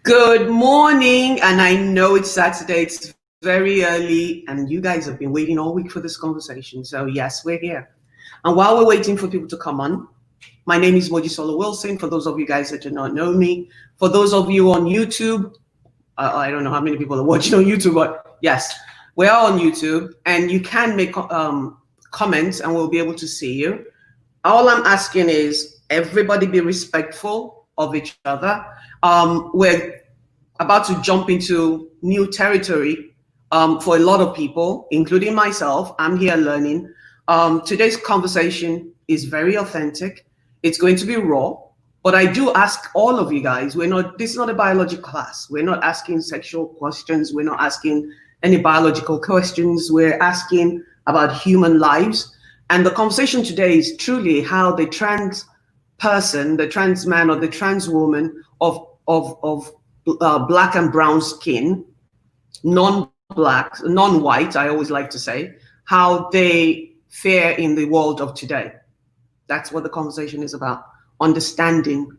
Good morning, and I know it's Saturday, it's very early, and you guys have been waiting all week for this conversation. So, yes, we're here. And while we're waiting for people to come on, my name is Moji Solo Wilson. For those of you guys that do not know me, for those of you on YouTube, I don't know how many people are watching on YouTube, but yes, we are on YouTube, and you can make comments, and we'll be able to see you. All I'm asking is everybody be respectful of each other. We're about to jump into new territory for a lot of people, including myself. I'm here learning. Today's conversation is very authentic. It's going to be raw, but I do ask all of you guys. This is not a biology class. We're not asking sexual questions. We're not asking any biological questions. We're asking about human lives. And the conversation today is truly how the trans person, the trans man or the trans woman of black and brown skin, non-black, non-white, I always like to say, how they fare in the world of today. That's what the conversation is about. Understanding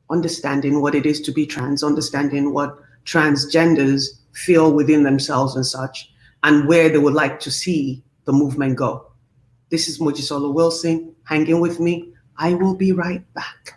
what it is to be trans, understanding what transgenders feel within themselves and such, and where they would like to see the movement go. This is Mojisolo Wilson. Hanging with me. I will be right back.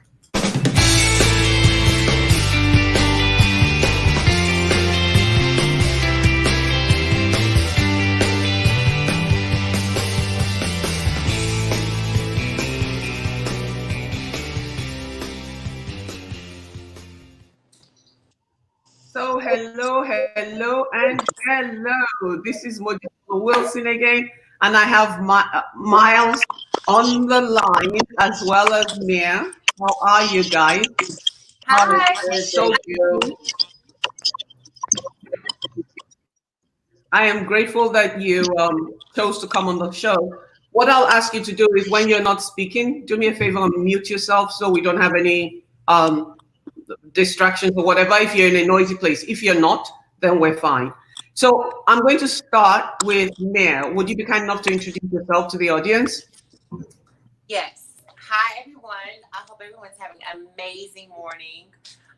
So hello, and hello. This is Moji Wilson again, and I have Miles on the line as well as Mia. How are you guys? Hi. Good, So thank you. I am grateful that you chose to come on the show. What I'll ask you to do is when you're not speaking, do me a favor and mute yourself so we don't have any distractions or whatever if you're in a noisy place. If you're not, then we're fine. So I'm going to start with Mia. Would you be kind enough to introduce yourself to the audience? Yes. Hi, everyone. I hope everyone's having an amazing morning.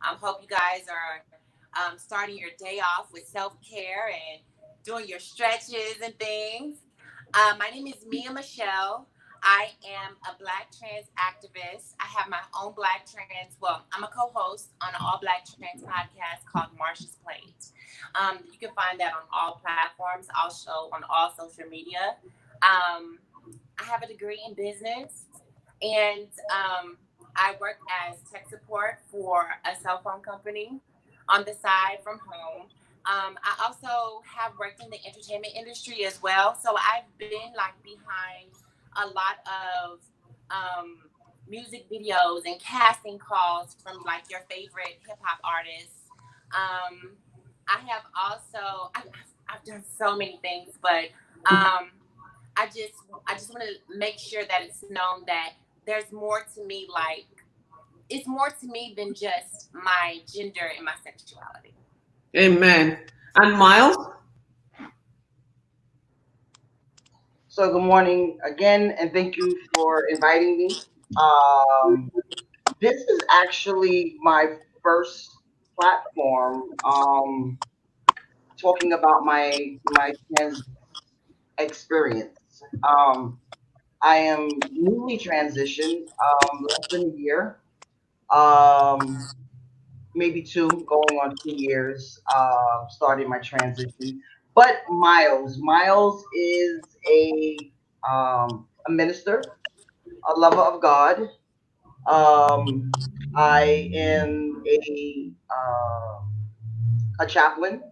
Hope you guys are starting your day off with self care and doing your stretches and things. My name is Mia Michelle. I am a Black trans activist. I have my own Black trans, well, I'm a co host on an all Black trans podcast called Marsha's Plate. You can find that on all platforms, also on all social media. Um, I have a degree in business, and I work as tech support for a cell phone company on the side from home. I also have worked in the entertainment industry as well, so I've been like behind a lot of music videos and casting calls from like your favorite hip hop artists. Um, I have also I've done so many things, but um, I just want to make sure that it's known that there's more to me. Like it's more to me than just my gender and my sexuality. Amen. And Miles? So, good morning again, and thank you for inviting me. Um, this is actually my first platform talking about my trans experience. Um, I am newly transitioned, less than a year, um, maybe two, going on 2 years, starting my transition. But Miles is a minister, a lover of God. Um, I am a chaplain.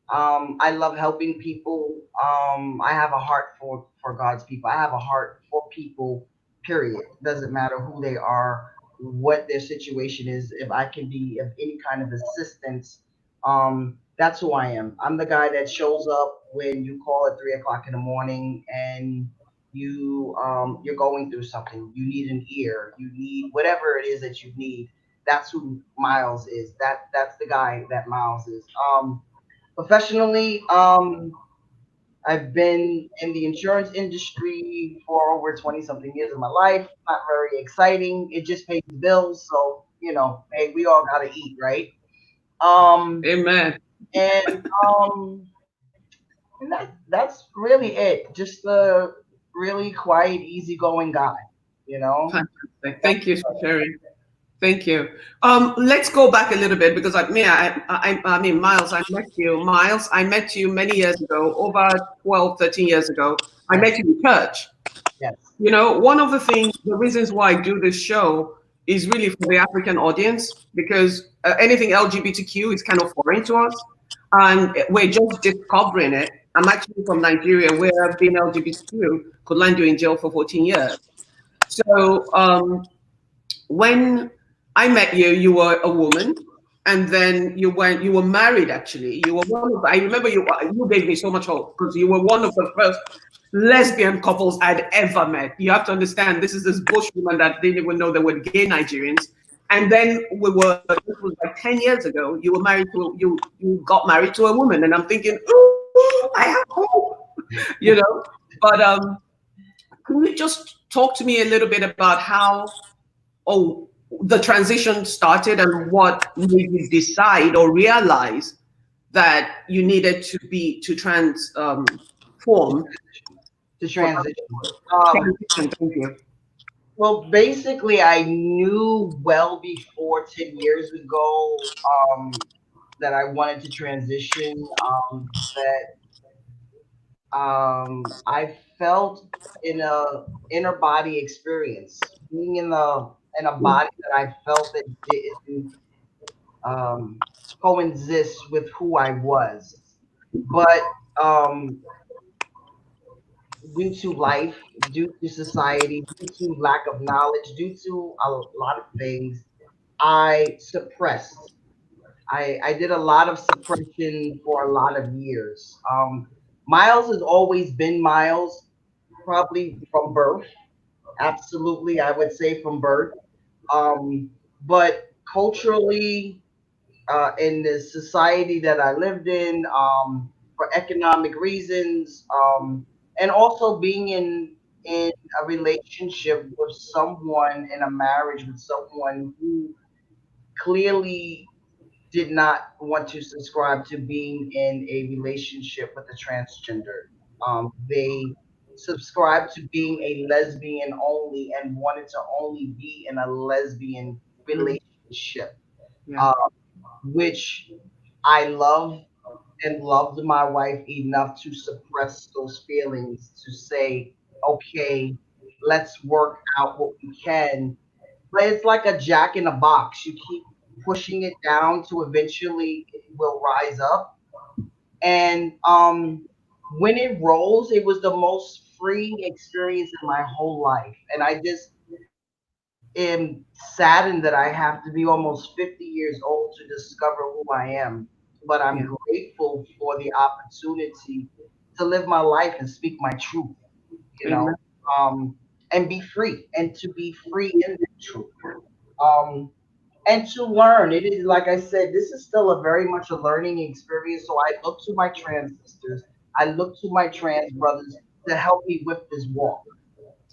I love helping people. I have a heart for God's people. I have a heart for people. Period. Doesn't matter who they are, what their situation is. If I can be of any kind of assistance, that's who I am. I'm the guy that shows up when you call at 3 o'clock in the morning and you're going through something. You need an ear. You need whatever it is that you need. That's who Miles is. That's the guy that Miles is. Professionally, I've been in the insurance industry for over 20 something years of my life. Not very exciting. It just pays the bills. So, hey, we all got to eat, right? Um, Amen. and and that's really it. Just a really quiet, easygoing guy. You know. Fantastic. Thank you for sharing. Thank you. Let's go back a little bit because I mean, Miles, I met you many years ago, over 12, 13 years ago. I Yes. met you in church. Yes. You know, one of the reasons why I do this show is really for the African audience because anything LGBTQ is kind of foreign to us, and we're just discovering it. I'm actually from Nigeria, where being LGBTQ could land you in jail for 14 years. So when I met you, you were a woman, and then you were married. Actually, you were one of. I remember you gave me so much hope because you were one of the first lesbian couples I'd ever met. You have to understand, this is this bush woman that didn't even know there were gay Nigerians. And then this was like 10 years ago, you were married to, you got married to a woman. And I'm thinking, oh, I have hope, you know. But can you just talk to me a little bit about how, oh, the transition started and what made you decide or realize that you needed to To, form to for transition. Um, transition. Thank you. well, basically, I knew well before 10 years ago that I wanted to transition. That I felt in a inner body experience, being in a body that I felt that didn't um, coexist with who I was. But um, due to life, due to society, due to lack of knowledge, due to a lot of things, I suppressed. I did a lot of suppression for a lot of years. Miles has always been Miles, probably from birth. Absolutely, I would say from birth. Um, but culturally, in the society that I lived in, for economic reasons, and also being in a relationship with someone, in a marriage with someone who clearly did not want to subscribe to being in a relationship with a transgender. They subscribed to being a lesbian only and wanted to only be in a lesbian Mm, relationship, yeah, uh, which I love and loved my wife enough to suppress those feelings to say, okay, let's work out what we can. But it's like a jack in a box. You keep pushing it down to eventually it will rise up. And when it rolls, it was the most freeing experience in my whole life. And I just am saddened that I have to be almost 50 years old to discover who I am. But I'm yeah. grateful for the opportunity to live my life and speak my truth, you know, Amen. um, and be free and to be free in that truth. Um, and to learn. It is, like I said, this is still a very much a learning experience. So I look to my trans sisters, I look to my trans brothers to help me with this walk.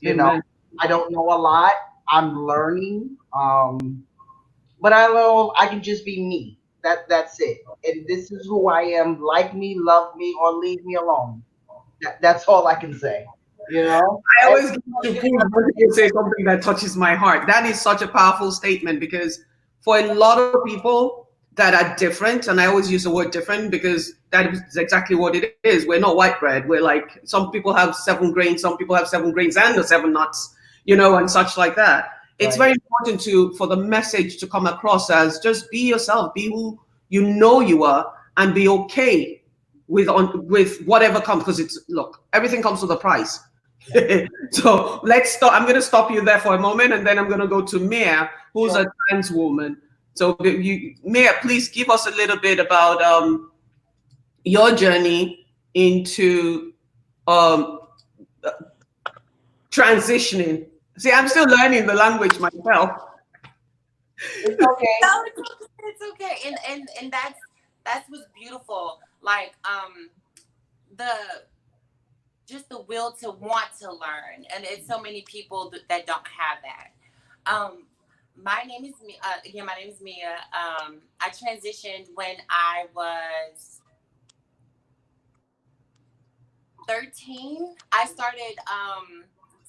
You know, Amen. I don't know a lot. I'm learning. But I know I can just be me. That's it. And this is who I am. Like me, love me, or leave me alone. That's all I can say. You know? I And always get to prove when people say something that touches my heart. That is such a powerful statement because for a lot of people that are different, and I always use the word different because that is exactly what it is. We're not white bread. We're like some people have 7 grains, some people have 7 grains and the 7 nuts, you know, and such like that. It's right, very important for the message to come across as just be yourself, be who you know you are, and be okay with whatever comes because it's look, everything comes with a price. yeah, So let's stop. I'm going to stop you there for a moment, and then I'm going to go to Mia, who's a sure. trans woman. So, Mia, please give us a little bit about your journey into um, transitioning. See, I'm still learning the language myself. It's okay. No, it's okay. And that's what's beautiful. Like the just the will to want to learn, and it's so many people that don't have that. My name is again. My name is Mia. I transitioned when I was 13. I started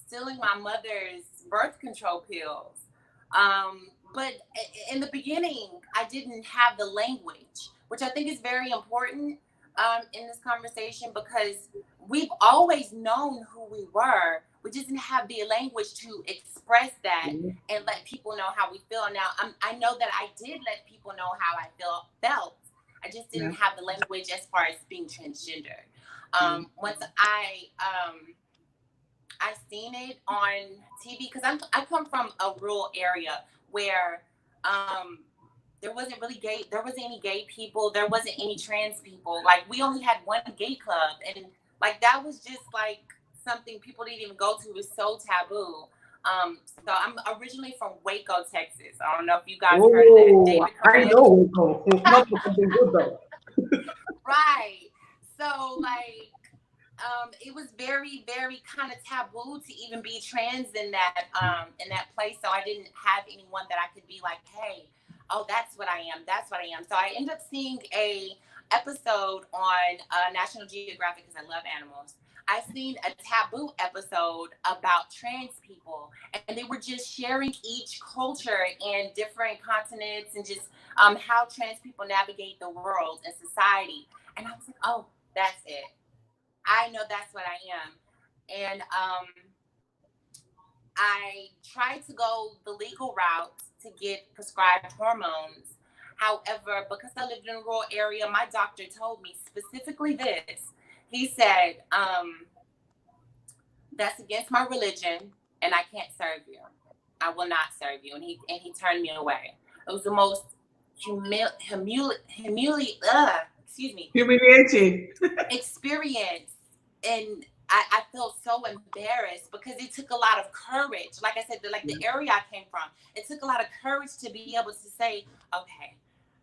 stealing my mother's birth control pills. But in the beginning, I didn't have the language, which I think is very important in this conversation because we've always known who we were. We just didn't have the language to express that and let people know how we feel. Now, I know that I did let people know how I felt. I just didn't Yeah. have the language as far as being transgender. Once I seen it on TV because I come from a rural area where um, there wasn't really gay. There wasn't any gay people. There wasn't any trans people. Like we only had one gay club, and like that was just like something people didn't even go to. It was so taboo. So I'm originally from Waco, Texas. I don't know if you guys heard of that. Oh, David I Koresh. know. Not for something good though. Right. So like it was very, very kind of taboo to even be trans in that place. So I didn't have anyone that I could be like, hey, oh, that's what I am. That's what I am. So I ended up seeing a episode on National Geographic because I love animals. I seen a taboo episode about trans people, and they were just sharing each culture and different continents and just how trans people navigate the world and society. And I was like, oh, that's it. I know that's what I am. And I tried to go the legal route to get prescribed hormones. However, because I lived in a rural area, my doctor told me specifically this. He said, that's against my religion and I can't serve you. I will not serve you. And he turned me away. It was the most excuse me, Humiliating. experience. And I felt so embarrassed because it took a lot of courage. Like I said, like the area I came from, it took a lot of courage to be able to say, okay,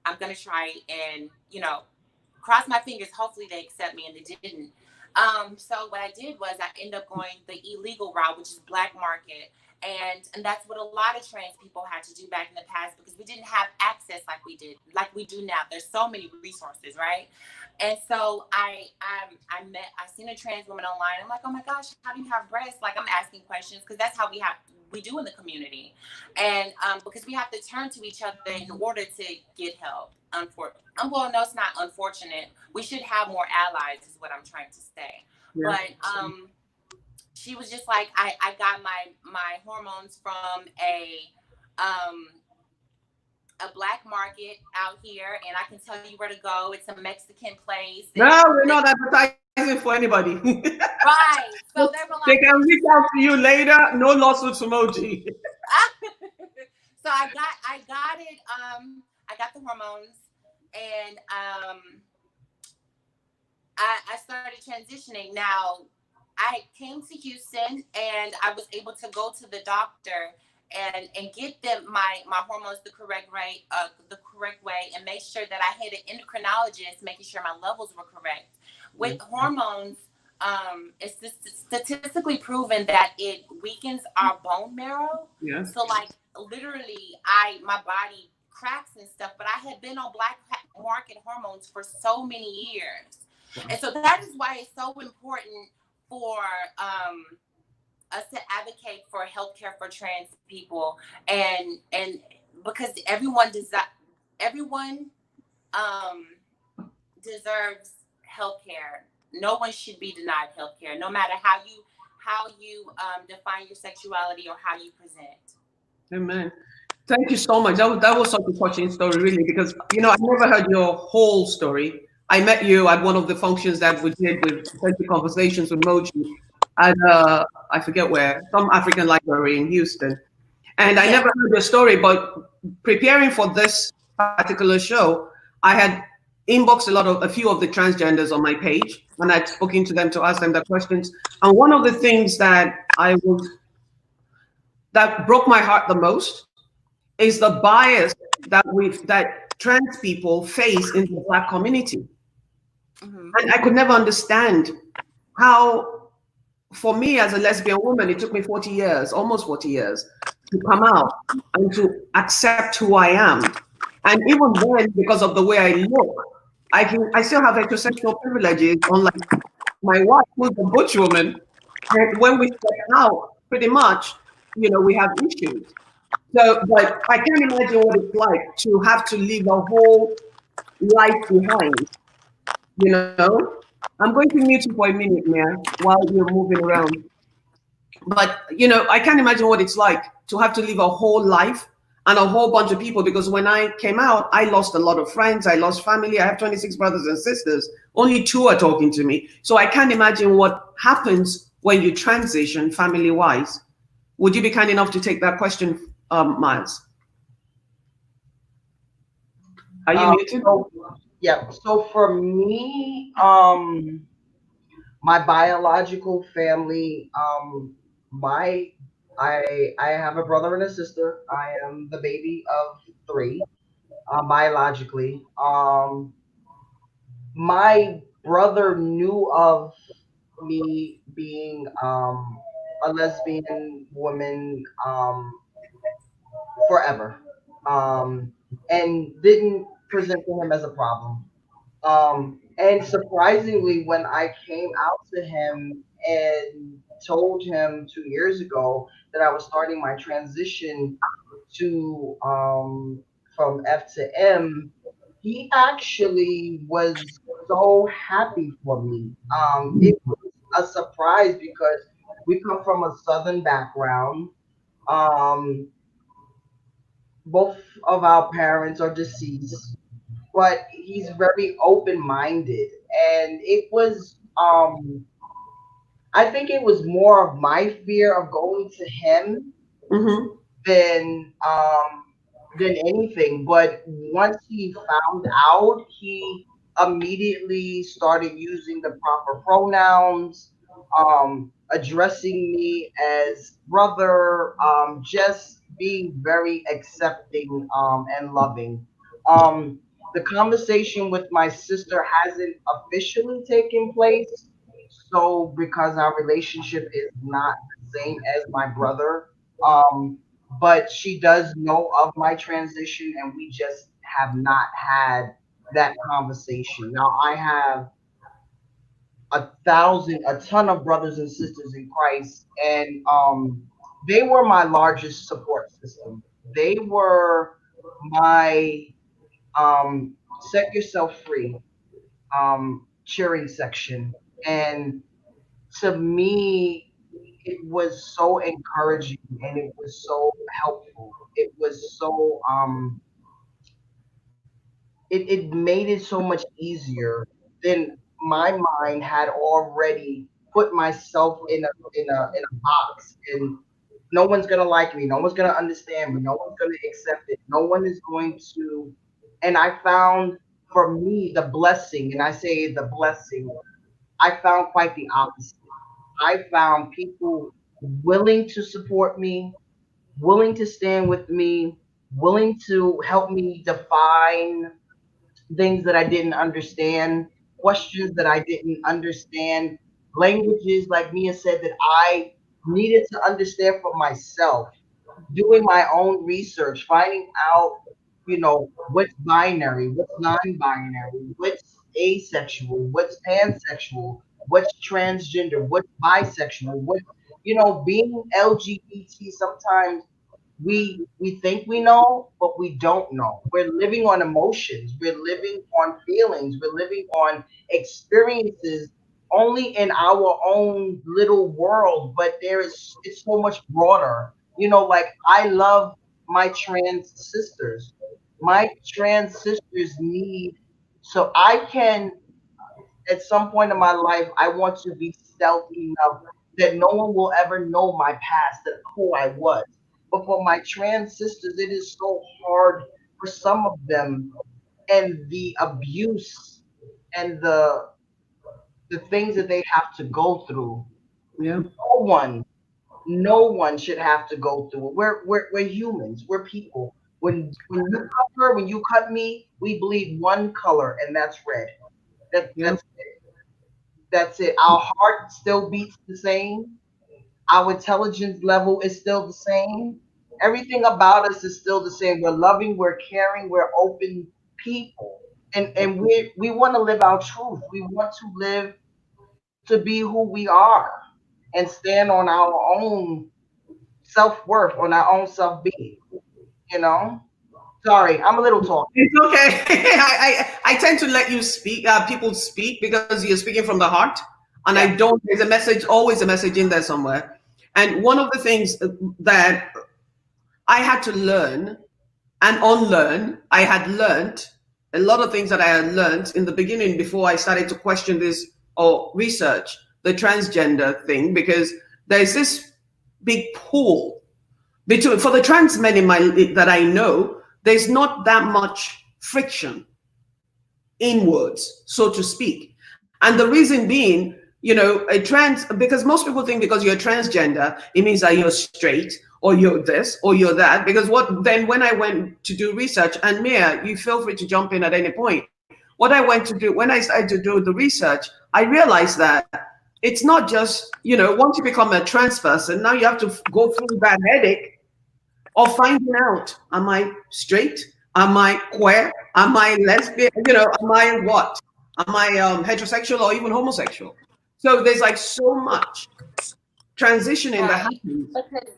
I'm gonna try and cross my fingers. Hopefully they accept me, and they didn't. So what I did was I ended up going the illegal route, which is black market, and that's what a lot of trans people had to do back in the past because we didn't have access like we do now. There's so many resources, right? And so I seen a trans woman online. I'm like, oh my gosh, how do you have breasts? Like I'm asking questions because that's how we do in the community, and because we have to turn to each other in order to get help. Well, no, it's not unfortunate. We should have more allies, is what I'm trying to say. Yeah. But she was just like, I got my hormones from um a black market out here, and I can tell you where to go. It's a Mexican place, and No, we're not advertising for anybody. right. So they were They like, can reach out to you later. No lawsuits for Moji. so I got it. I got the hormones, and I started transitioning. Now, I came to Houston and I was able to go to the doctor and get them my hormones the correct way, and make sure that I had an endocrinologist making sure my levels were correct. With hormones, it's statistically proven that it weakens our bone marrow. Yeah. So like literally, my body cracks and stuff. But I had been on black market hormones for so many years, and so that is why it's so important for us to advocate for healthcare for trans people, and because everyone um, deserves healthcare. No one should be denied healthcare, no matter how you define your sexuality or how you present. Amen. Thank you so much. That was such a touching story, really, because I never heard your whole story. I met you at one of the functions that we did with Authentic Conversations with Moji at I forget where, some African library in Houston. And I Yeah. never heard your story, but preparing for this particular show, I had inboxed a few of the transgenders on my page, and I'd spoken to them to ask them the questions. And one of the things that broke my heart the most is the bias that trans people face in the Black community. Hmm. And I could never understand how, for me as a lesbian woman, it took me 40 years, almost 40 years, to come out and to accept who I am. And even then, because of the way I look, I still have heterosexual privileges, unlike my wife, who's a butch woman. And when we step out, pretty much, we have issues. So, but I can't imagine what it's like to have to leave a whole life behind, you know? I'm going to mute you for a minute, Mia, while you're moving around. But, I can't imagine what it's like to have to live a whole life and a whole bunch of people, because when I came out, I lost a lot of friends. I lost family. I have 26 brothers and sisters. Only two are talking to me. So I can't imagine what happens when you transition family wise. Would you be kind enough to take that question, Miles? Are you muted? So yeah, so for me, my biological family, my I have a brother and a sister. I am the baby of three, biologically. My brother knew of me being a lesbian woman forever, um, and didn't present to him as a problem. And surprisingly, when I came out to him and told him 2 years ago that I was starting my transition to from F to M, he actually was so happy for me. It was a surprise because we come from a Southern background. Um, both of our parents are deceased, but he's very open minded, and it was I think it was more of my fear of going to him Mm-hmm. than than anything. But once he found out, he immediately started using the proper pronouns, addressing me as brother, just being very accepting and loving. Um, the conversation with my sister hasn't officially taken place, so because our relationship is not the same as my brother. Um, but she does know of my transition, and we just have not had that conversation. Now, I have a ton of brothers and sisters in Christ, and they were my largest support system. They were my set yourself free cheering section, and to me, it was so encouraging and it was so helpful. It was so it made it so much easier than my mind had already put myself in a box, and no one's gonna like me, no one's gonna understand me, no one's gonna accept it, no one is going to. And I found, for me, the blessing, and I say the blessing, I found quite the opposite. I found people willing to support me, willing to stand with me, willing to help me define things that I didn't understand, questions that I didn't understand, languages, like Mia said, that I needed to understand for myself, doing my own research, finding out, what's binary, what's non-binary, what's asexual, what's pansexual, what's transgender, what's bisexual, being LGBT. Sometimes we think we know, but we don't know. We're living on emotions, we're living on feelings, we're living on experiences only in our own little world, but it's so much broader. Like, I love my trans sisters. My trans sisters need, so I can, at some point in my life, I want to be stealthy enough that no one will ever know my past, that who I was. But for my trans sisters, it is so hard for some of them, and the abuse and the things that they have to go through. Yeah. No one, no one should have to go through it. We're humans. We're people. When you cut her, when you cut me, we bleed one color, and that's red. That Yeah. that's it. Our heart still beats the same. Our intelligence level is still the same. Everything about us is still the same. We're loving, we're caring, we're open people. And we want to live our truth. We want to live to be who we are and stand on our own self worth, on our own self being. You know. Sorry, I'm a little talky. It's okay. I tend to let you speak, people speak because you're speaking from the heart. And I Yeah. don't, there's a message, always a message in there somewhere. And one of the things that I had to learn and unlearn, I had learned a lot of things that I had learned in the beginning before I started to question this or research the transgender thing, because there's this big pool between for the trans men in my that I know, there's not that much friction inwards, so to speak. And the reason being, a trans, because most people think because you're transgender, it means that you're straight or you're this or you're that. Because then when I went to do research, and Mia, you feel free to jump in at any point. What I went to do when I started to do the research, I realized that it's not just, once you become a trans person, now you have to go through that headache of finding out, am I straight? Am I queer? Am I lesbian? Am I what? Am I heterosexual or even homosexual? So there's like so much transitioning that Right. happens. Because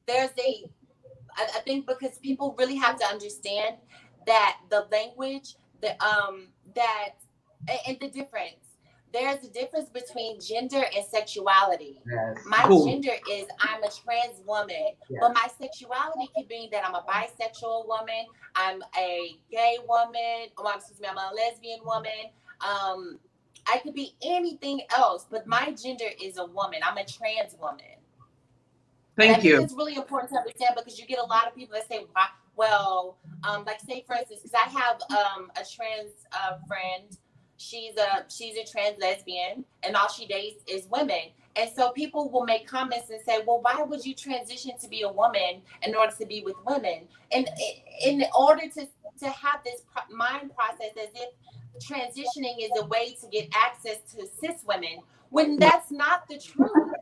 there's I think because people really have to understand that the language, that and the difference. There's a difference between gender and sexuality. Yes. My Boom. gender is I'm a trans woman, Yeah. but my sexuality could be that I'm a bisexual woman, I'm a gay woman, excuse me, I'm a lesbian woman. I could be anything else, but my gender is a woman. I'm a trans woman. And I Thank think you. it's really important to understand because you get a lot of people that say, well, like say for instance, because I have a trans friend. She's a trans lesbian, and all she dates is women. And so people will make comments and say, well, why would you transition to be a woman in order to be with women? And in order to have this mind process as if transitioning is a way to get access to cis women, when that's not the truth.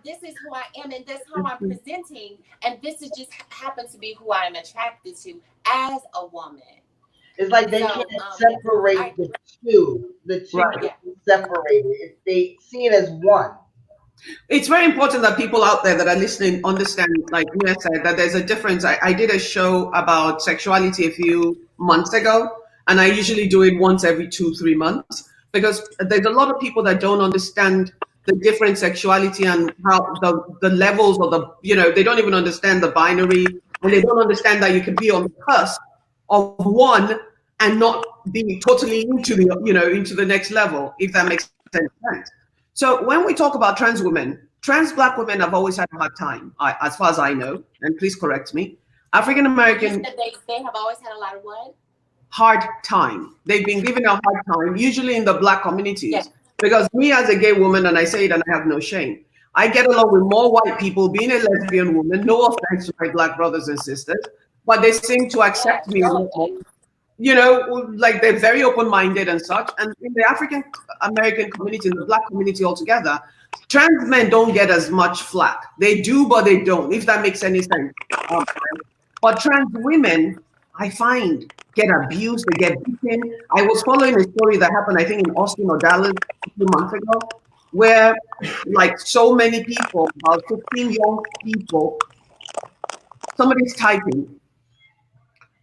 This is who I am, and that's how I'm presenting, and this is just happens to be who I am attracted to as a woman. It's like they So, can't separate the two. The two Right. can't be separated. If they see it as one. It's very important that people out there that are listening understand, like Mia said, that there's a difference. I did a show about sexuality a few months ago, and I usually do it once every 2-3 months because there's a lot of people that don't understand the different sexuality and how the levels or they don't even understand the binary, and they don't understand that you can be on the cusp of one and not be totally into the next level, if that makes sense. So when we talk about trans women, trans Black women have always had a hard time, as far as I know, and please correct me. African American, they have always had a lot of what? hard time. They've been given a hard time, usually in the Black communities. Yes. Because me as a gay woman, and I say it and I have no shame, I get along with more white people being a lesbian woman, no offense to my Black brothers and sisters, but they seem to accept me a lot more. Like they're very open-minded and such. And in the African American community, in the Black community altogether, trans men don't get as much flack. They do, but they don't, if that makes any sense. But trans women, I find, get abused, they get beaten. I was following a story that happened, I think, in Austin or Dallas a few months ago, where like so many people, about 15 young people, somebody's typing,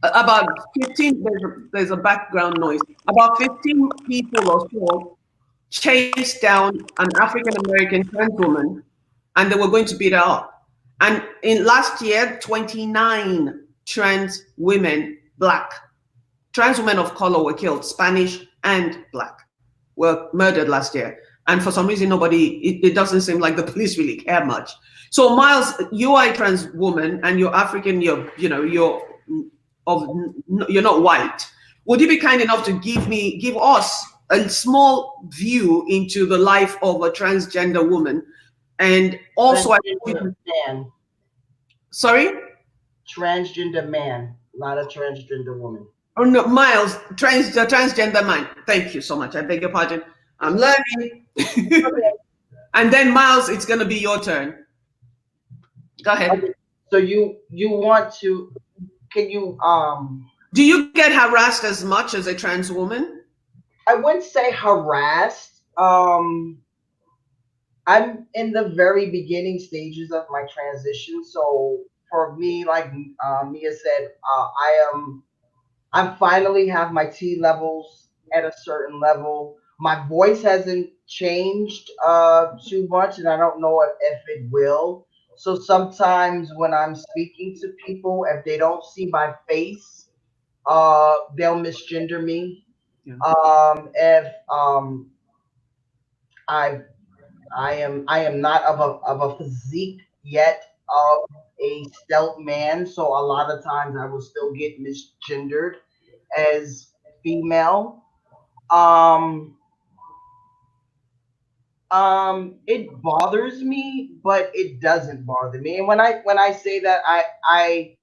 about 15, there's a background noise. About 15 people or so chased down an African American trans woman, and they were going to beat her up. And in last year, 29 trans women, Black, trans women of color were killed, Spanish and Black, were murdered last year. And for some reason, it doesn't seem like the police really care much. So Miles, you are a trans woman and you're African, you're not white. Would you be kind enough to give us a small view into the life of a transgender woman? And also, Transgender man. Sorry? Transgender man, not a transgender woman. Oh no, Miles, transgender man. Thank you so much. I beg your pardon. I'm learning. And then Miles, it's gonna be your turn. Go ahead. Okay. So you want to, can you Do you get harassed as much as a trans woman? I wouldn't say harassed. I'm in the very beginning stages of my transition, so for me, like Mia said, I'm finally have my T levels at a certain level. My voice hasn't changed too much, and I don't know if it will. So sometimes when I'm speaking to people, if they don't see my face, they'll misgender me. Yeah. If I I am not of a physique yet of a stealth man, so a lot of times I will still get misgendered as female. Um, it bothers me, but it doesn't bother me. And when I say that, I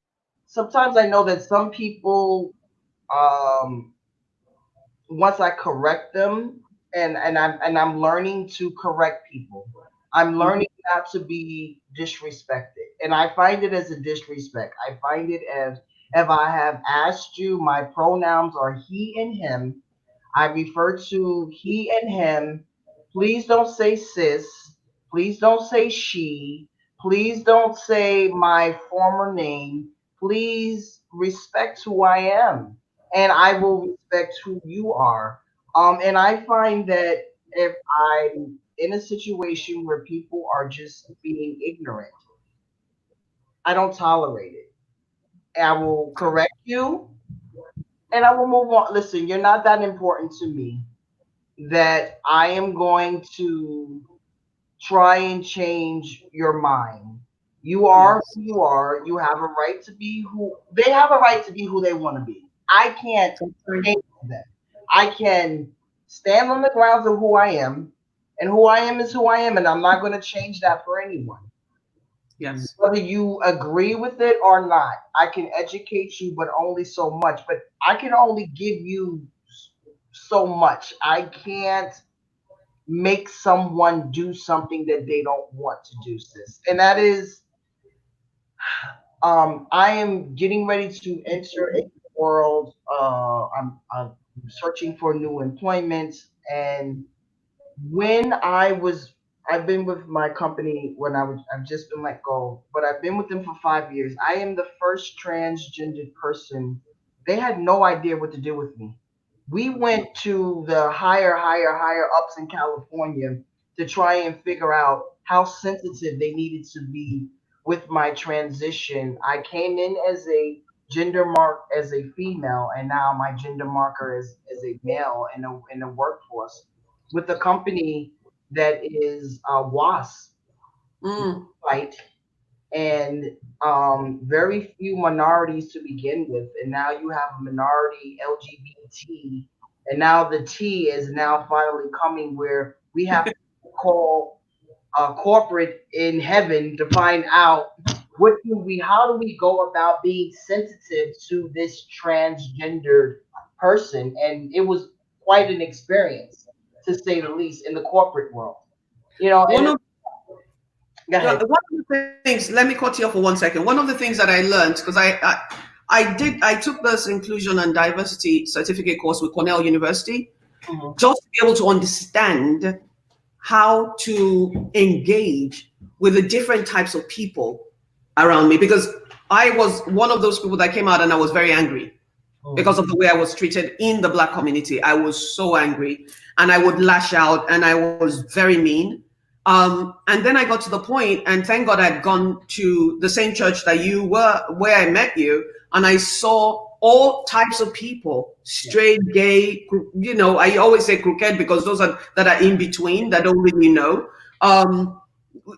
sometimes I know that some people, um once I correct them, and I'm learning to correct people. I'm Mhm. learning not to be disrespected, and I find it as a disrespect. I find it as, if I have asked you, my pronouns are he and him. I refer to he and him. Please don't say sis. Please don't say she. Please don't say my former name. Please respect who I am, and I will respect who you are. And I find that if I'm in a situation where people are just being ignorant, I don't tolerate it. I will correct you, and I will move on. Listen, you're not that important to me that I am going to try and change your mind. You are Yes. who you are. You have a right to be who they have a right to be who they want to be. I can't Totally. change them. I can stand on the grounds of who I am, and who I am is who I am, and I'm not going to change that for anyone. Yes. Whether you agree with it or not, I can educate you, but only so much. But I can only give you so much. I can't make someone do something that they don't want to do, sis. And that is, I am getting ready to enter a world. I'm searching for new employment, and when I've been with my company when I've just been let go, but I've been with them for 5 years. I am the first transgendered person. They had no idea what to do with me. We went to the higher ups in California to try and figure out how sensitive they needed to be with my transition. I came in as a gender mark as a female, and now my gender marker is a male in the workforce with a company that is WAS, Mm. right? And very few minorities to begin with, and now you have a minority LGBT, and now the T is now finally coming where we have to call corporate in heaven to find out how do we go about being sensitive to this transgendered person, and it was quite an experience to say the least in the corporate world, and One of go ahead. one of the things. Let me cut you off for 1 second. One of the things that I learned, because I took this inclusion and diversity certificate course with Cornell University, Mhm. just to be able to understand how to engage with the different types of people around me, because I was one of those people that came out and I was very angry because Mhm. of the way I was treated in the Black community. I was so angry and I would lash out and I was very mean. And then I got to the point, and thank God I'd gone to the same church that you were, where I met you, and I saw all types of people, Yeah. straight, gay, I always say crooked because those are that are in between that don't really know. Um,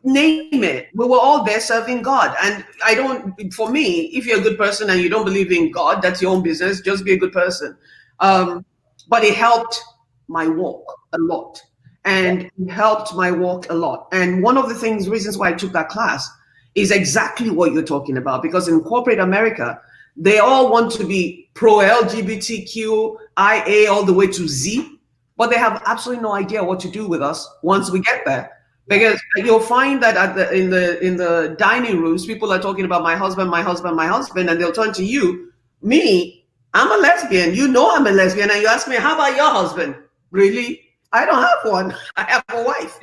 Name it. We were all there serving God. And I don't, for me, if you're a good person and you don't believe in God, that's your own business. Just be a good person. Um, but it helped my walk a lot. Yeah. And it helped my walk a lot. And one of the reasons why I took that class is exactly what you're talking about. Because in corporate America, they all want to be pro LGBTQIA all the way to Z, but they have absolutely no idea what to do with us once we get there. Because you'll find that in the dining rooms, people are talking about my husband, my husband, my husband, and they'll turn to you, me. I'm a lesbian. You know I'm a lesbian, and you ask me, how about your husband? Really? I don't have one. I have a wife.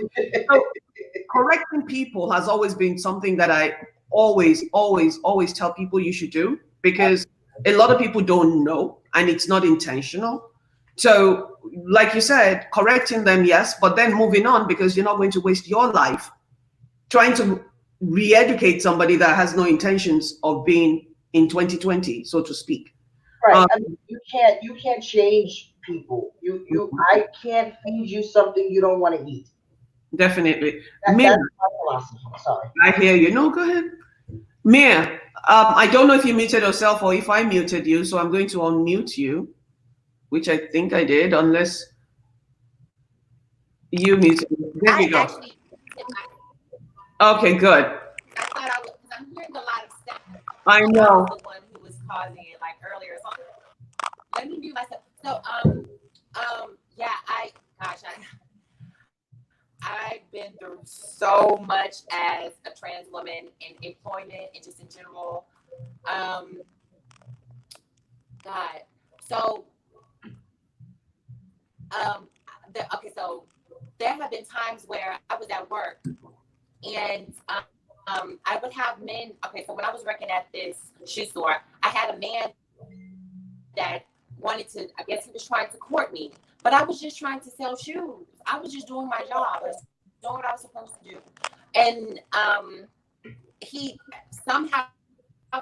So correcting people has always been something that I always tell people you should do, because a lot of people don't know and it's not intentional. So, like you said, correcting them, yes, but then moving on, because you're not going to waste your life trying to re-educate somebody that has no intentions of being in 2020, so to speak. Right. Um, I mean, you can't change people. I can't feed you something you don't want to eat. Definitely. Mia, That's my philosophy. Sorry. I hear you. No, go ahead. Mia, I don't know if you muted yourself or if I muted you, so I'm going to unmute you, which I think I did, unless you muted. There I we go. actually, Okay, good. I thought I was, because I'm hearing a lot of stuff. I I was know. the one who was causing it like earlier. So let me mute myself. So, yeah, gosh, I've been through so much as a trans woman in employment and just in general. Um, God. So, um, okay, so there have been times where I was at work and I would have men. Okay, so when I was working at this shoe store, I had a man that wanted to. I guess he was trying to court me, but I was just trying to sell shoes. I was just doing my job. I was doing what I was supposed to do, and he somehow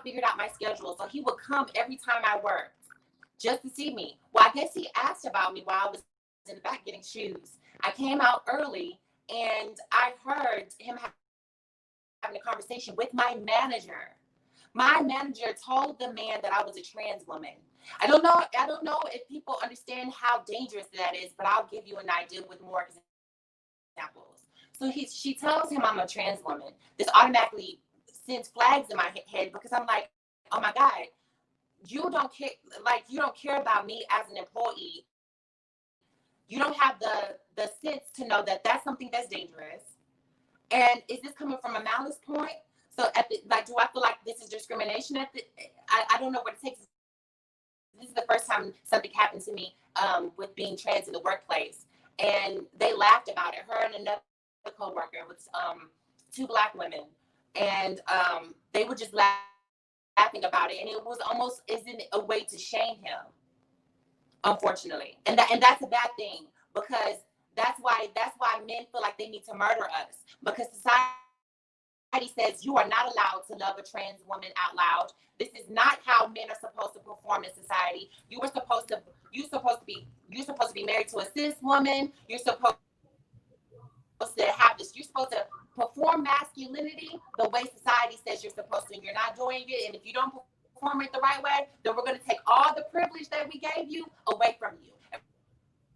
figured out my schedule, so he would come every time I worked just to see me. Well, I guess he asked about me while I was in the back getting shoes. I came out early, and I heard him having a conversation with my manager. My manager told the man that I was a trans woman. I don't know if people understand how dangerous that is, but I'll give you an idea with more examples. So she tells him I'm a trans woman. This automatically sends flags in my head because I'm like, oh my God, you don't care about me as an employee. You don't have the sense to know that that's something that's dangerous. And is this coming from a malice point? So do I feel like this is discrimination I don't know what it takes. This is the first time something happened to me with being trans in the workplace. And they laughed about it. Her and another coworker with two Black women. And they were just laughing about it. And it was almost isn't a way to shame him, unfortunately. And that's a bad thing, because that's why men feel like they need to murder us, because society says you are not allowed to love a trans woman out loud. This is not how men are supposed to perform in society. You're supposed to be married to a cis woman. You're supposed to have this. You're supposed to perform masculinity the way society says you're supposed to, and you're not doing it. And if you don't perform it the right way, then we're going to take all the privilege that we gave you away from you. And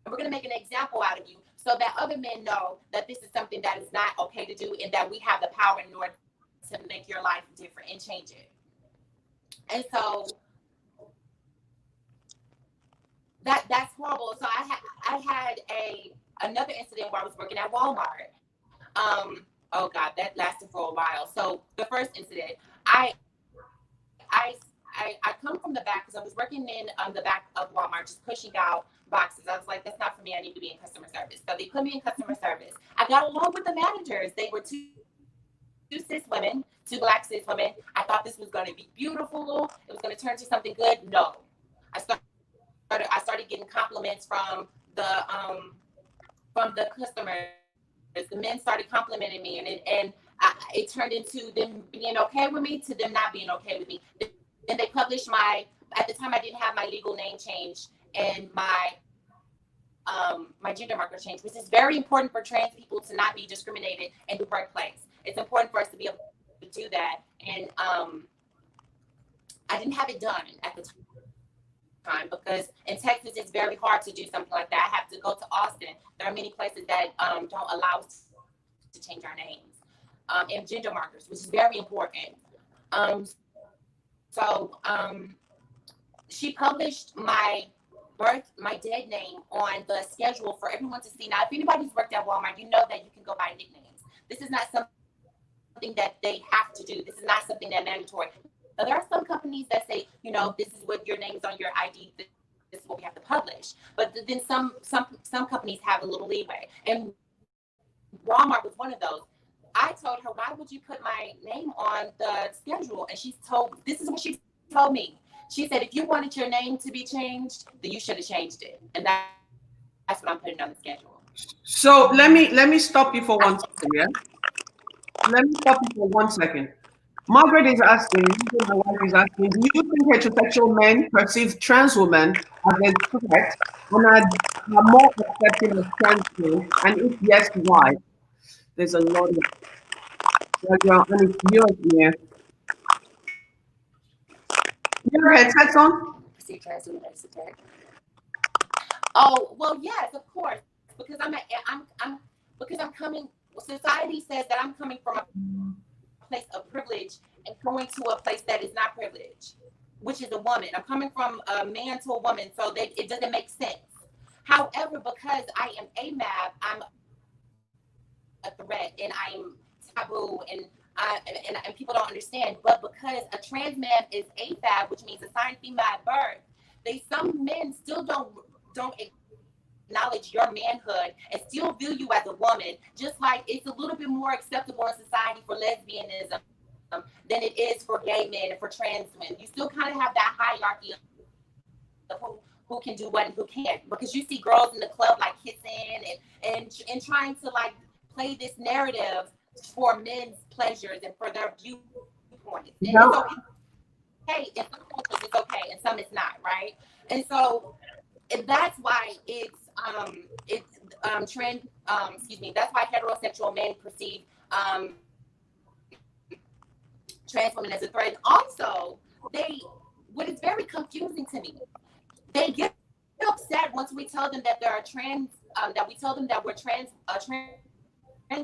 we're going to make an example out of you so that other men know that this is something that is not okay to do, and that we have the power in order to make your life different and change it. And so that's horrible. So I had another incident where I was working at Walmart. Oh God, that lasted for a while. So the first incident, I come from the back because I was working in the back of Walmart, just pushing out boxes. I was like, that's not for me. I need to be in customer service. So they put me in customer service. I got along with the managers. They were two cis women, two Black cis women. I thought this was going to be beautiful. It was going to turn to something good. No, I started getting compliments from the customers. The men started complimenting me, and it turned into them being okay with me to them not being okay with me. Then they published at the time I didn't have my legal name change and my gender marker change, which is very important for trans people to not be discriminated in the workplace. It's important for us to be able to do that. And I didn't have it done at the time, because in Texas it's very hard to do something like that. I have to go to Austin. There are many places that don't allow us to change our names and gender markers, which is very important. So she published my dead name on the schedule for everyone to see. Now, if anybody's worked at Walmart, you know that you can go by nicknames. This is not something that they have to do. This is not something that mandatory. Now, there are some companies that say, you know, this is what your name's on your ID. This is what we have to publish. But then some companies have a little leeway, and Walmart was one of those. I told her, why would you put my name on the schedule? And this is what she told me. She said, if you wanted your name to be changed, then you should have changed it. And that's what I'm putting on the schedule. So let me stop you for 1 second, yeah? Let me stop you for 1 second. Margaret is asking, my wife is asking, do you think heterosexual men perceive trans women as a threat and are more accepting of trans men? And if yes, why? There's a lot of background, and it's yours here. Your headsets on? Perceive trans women as a threat. Oh, well, yes, of course, because I'm coming. Society says that I'm coming from a place of privilege and going to a place that is not privilege, which is a woman. I'm coming from a man to a woman, so that it doesn't make sense. However, because I am AMAB, I'm a threat and I'm taboo, and people don't understand. But because a trans man is AFAB, which means assigned female at birth, some men still don't acknowledge your manhood and still view you as a woman, just like it's a little bit more acceptable in society for lesbianism than it is for gay men and for trans men. You still kind of have that hierarchy of who can do what and who can't, because you see girls in the club like kissing and trying to like play this narrative for men's pleasures and for their viewpoints. And it's okay. In some cultures it's okay, and some it's not, right? And so that's why that's why heterosexual men perceive trans women as a threat. And also, what is very confusing to me, they get upset once we tell them that they're trans, that we tell them that we're trans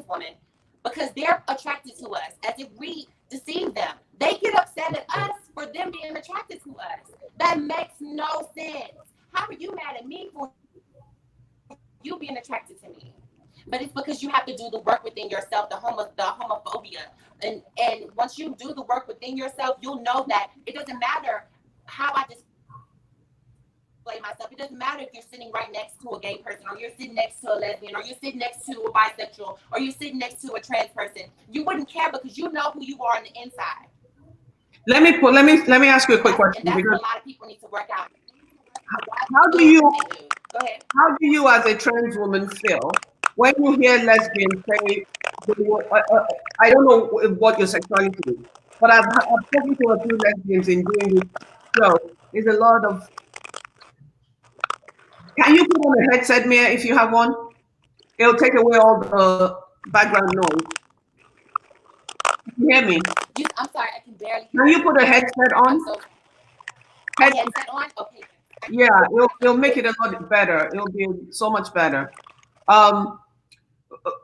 women, because they're attracted to us, as if we deceive them. They get upset at us for them being attracted to us. That makes no sense. How are you mad at me for you being attracted to me? But it's because you have to do the work within yourself, the homophobia. And once you do the work within yourself, you'll know that it doesn't matter how I display myself. It doesn't matter if you're sitting right next to a gay person, or you're sitting next to a lesbian, or you're sitting next to a bisexual, or you're sitting next to a trans person. You wouldn't care because you know who you are on the inside. Let me ask you a quick question. And that's what a lot of people need to work out. How do you Go ahead. How do you as a trans woman feel when you hear lesbians say, I don't know what your sexuality is, but I've spoken to a few lesbians in doing this show. There's a lot of, can you put on a headset, Mia, if you have one? It'll take away all the background noise. Can you hear me? I'm sorry, I can barely hear. Can you put a headset on? Headset on? Okay. Yeah, it'll make it a lot better. It'll be so much better.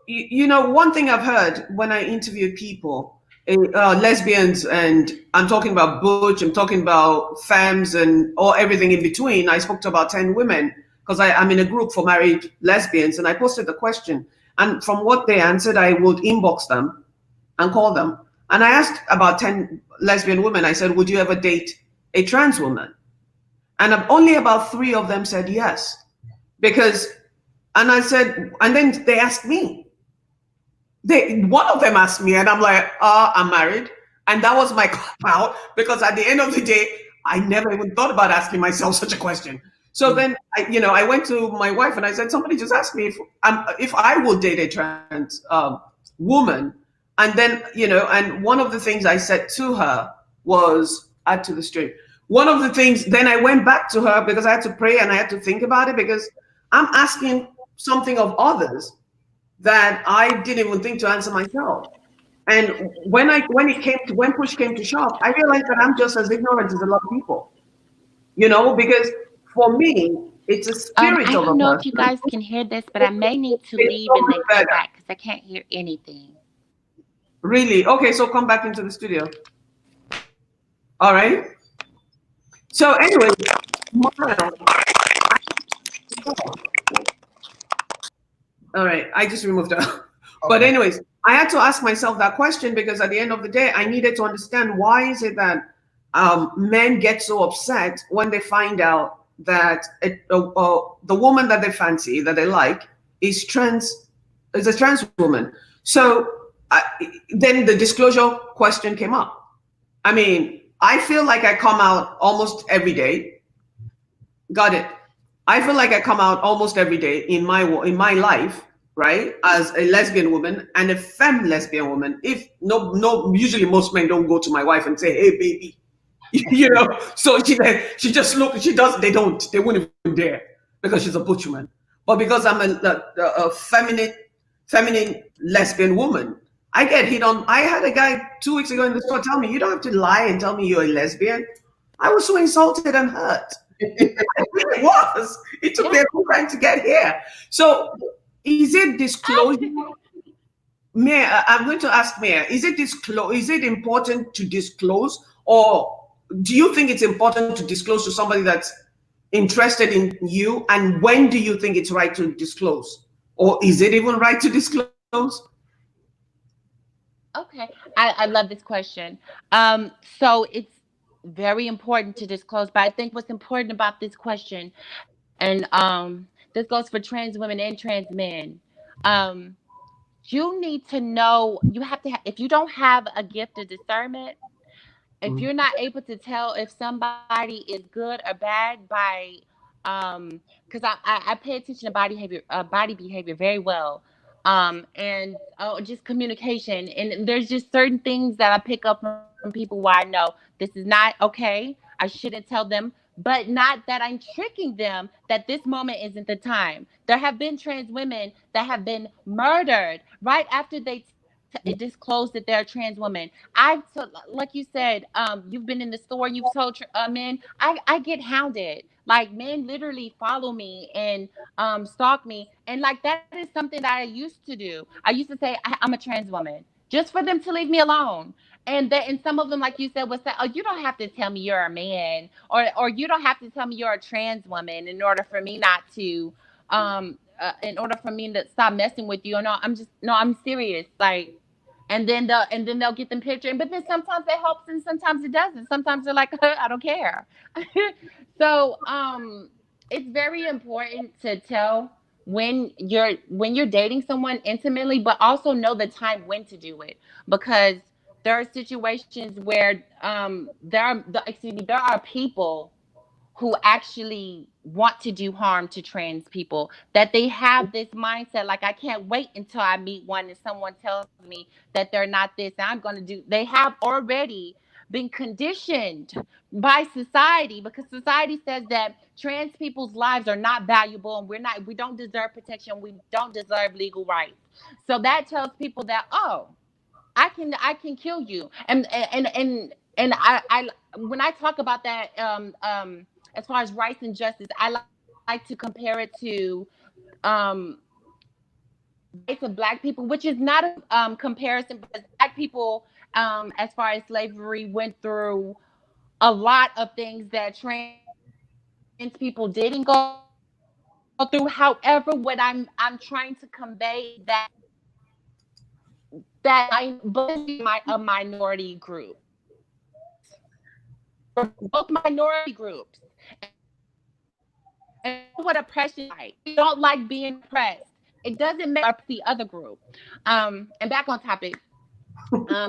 You know, one thing I've heard when I interview people, lesbians, and I'm talking about butch, I'm talking about femmes and everything in between. I spoke to about 10 women because I'm in a group for married lesbians, and I posted the question. And from what they answered, I would inbox them and call them. And I asked about 10 lesbian women, I said, would you ever date a trans woman? And only about 3 of them said yes. And I said, and then they asked me. One of them asked me, and I'm like, I'm married. And that was my cop out, because at the end of the day, I never even thought about asking myself such a question. So then, I went to my wife and I said, somebody just asked me if I would date a trans woman. And then, and one of the things I said to her was, add to the stream. One of the things, then I went back to her because I had to pray and I had to think about it, because I'm asking something of others that I didn't even think to answer myself. And when push came to shove, I realized that I'm just as ignorant as a lot of people, because for me, it's a spirit I of a don't know person. if you guys can hear this, but I may need to leave and then come back because I can't hear anything. Really? Okay, so come back into the studio. All right. So anyway, all right, I just removed her. But Okay. anyways, I had to ask myself that question because at the end of the day, I needed to understand why is it that men get so upset when they find out that the woman that they fancy, that they like, is a trans woman. So then the disclosure question came up. I mean, I feel like I come out almost every day. Got it. I feel like I come out almost every day in my life, right, as a lesbian woman and a femme lesbian woman. If no, usually most men don't go to my wife and say, "Hey, baby," you know. So she just look. She does. They don't. They wouldn't even dare because she's a butch woman. But because I'm a feminine lesbian woman, I get hit on. I had a guy 2 weeks ago in the store tell me, "You don't have to lie and tell me you're a lesbian." I was so insulted and hurt. It was. It took me a long time to get here. So, is it disclosure? Mayor, I'm going to ask Mayor, is it important to disclose, or do you think it's important to disclose to somebody that's interested in you? And when do you think it's right to disclose? Or is it even right to disclose? Okay, I love this question. So it's very important to disclose, but I think what's important about this question, and this goes for trans women and trans men. Um, you need to know. You have to. If you don't have a gift of discernment, if you're not able to tell if somebody is good or bad by because I pay attention to body behavior very well, and just communication, and there's just certain things that I pick up from people where I know this is not okay, I shouldn't tell them, but not that I'm tricking them that this moment isn't the time. There have been trans women that have been murdered right after they disclosed that they're a trans woman. Like you said, you've been in the store, you've told men. I get hounded. Like, men literally follow me and stalk me, and like that is something that I used to do. I used to say I'm a trans woman just for them to leave me alone. And some of them, like you said, would say, "Oh, you don't have to tell me you're a man, or you don't have to tell me you're a trans woman in order for me not to, in order for me to stop messing with you." Or no, I'm serious. Like, and then they'll get them picture. But then sometimes it helps and sometimes it doesn't. Sometimes they're like, I don't care. So it's very important to tell when you're dating someone intimately, but also know the time when to do it, because there are situations where there are people who actually want to do harm to trans people, that they have this mindset like, I can't wait until I meet one and someone tells me that they're not this, and I'm going to do. They have already been conditioned by society, because society says that trans people's lives are not valuable, and we don't deserve protection, we don't deserve legal rights. So that tells people that, oh, I can kill you. And I when I talk about that, as far as rights and justice, I like to compare it to um the rights of Black people, which is not a comparison, because Black people, as far as slavery, went through a lot of things that trans people didn't go through. However, what I'm trying to convey is that both of these are minority groups. We're both minority groups, and we know what oppression is like. We don't like being oppressed. It doesn't make us the other group. And back on topic.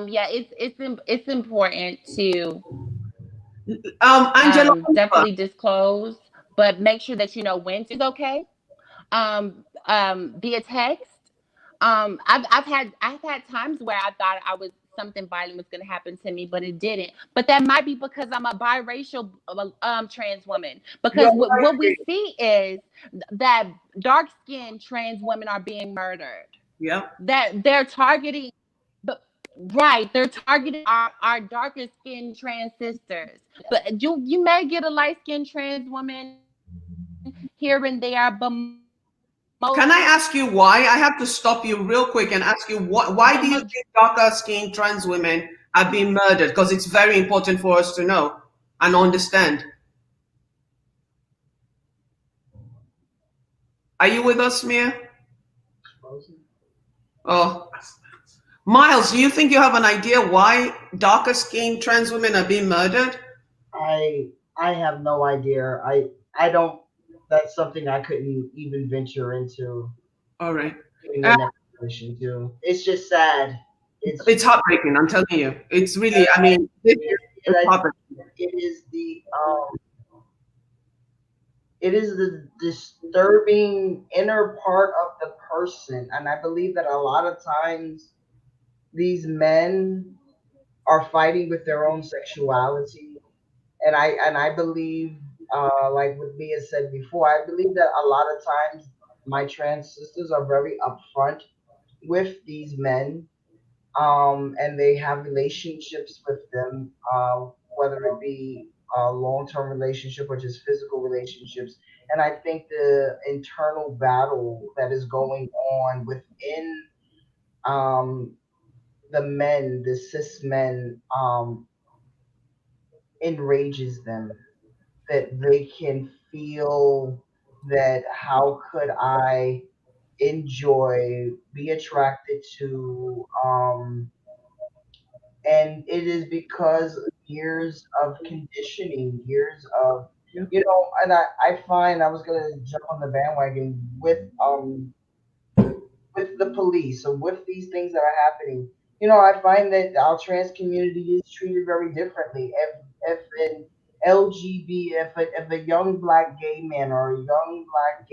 Yeah, it's important to Angela, definitely disclose, but make sure that you know when to disclose is okay. Via text. I've had times where I thought I was something violent was going to happen to me, but it didn't. But that might be because I'm a biracial trans woman. Because what we see is that dark skinned trans women are being murdered. yeah. That they're targeting, but right, they're targeting our darker skinned trans sisters. But you may get a light skinned trans woman here and there, but most of the time Can I ask you why? I have to stop you real quick and ask you why do you think darker skinned trans women are being murdered? Because it's very important for us to know and understand. Are you with us, Mia? Oh, Miles, do you think you have an idea why darker skinned trans women are being murdered? I have no idea. I don't. That's something I couldn't even venture into All right. giving Uh, an explanation to. It's just sad. It's it's heartbreaking, I'm telling you. It's really, I sad. mean, this It, is I think heartbreaking. it is the disturbing inner part of the person, and I believe that a lot of times these men are fighting with their own sexuality, and I believe, like what Mia said before, I believe that a lot of times my trans sisters are very upfront with these men, and they have relationships with them, whether it be a long-term relationship or just physical relationships. And I think the internal battle that is going on within, um, the men, the cis men, enrages them, that they can feel that how could I enjoy, be attracted to, and it is because years of conditioning, years of, Yeah. and I find, I was gonna jump on the bandwagon with the police or with these things that are happening. I find that our trans community is treated very differently. If an if a young black gay man or a young black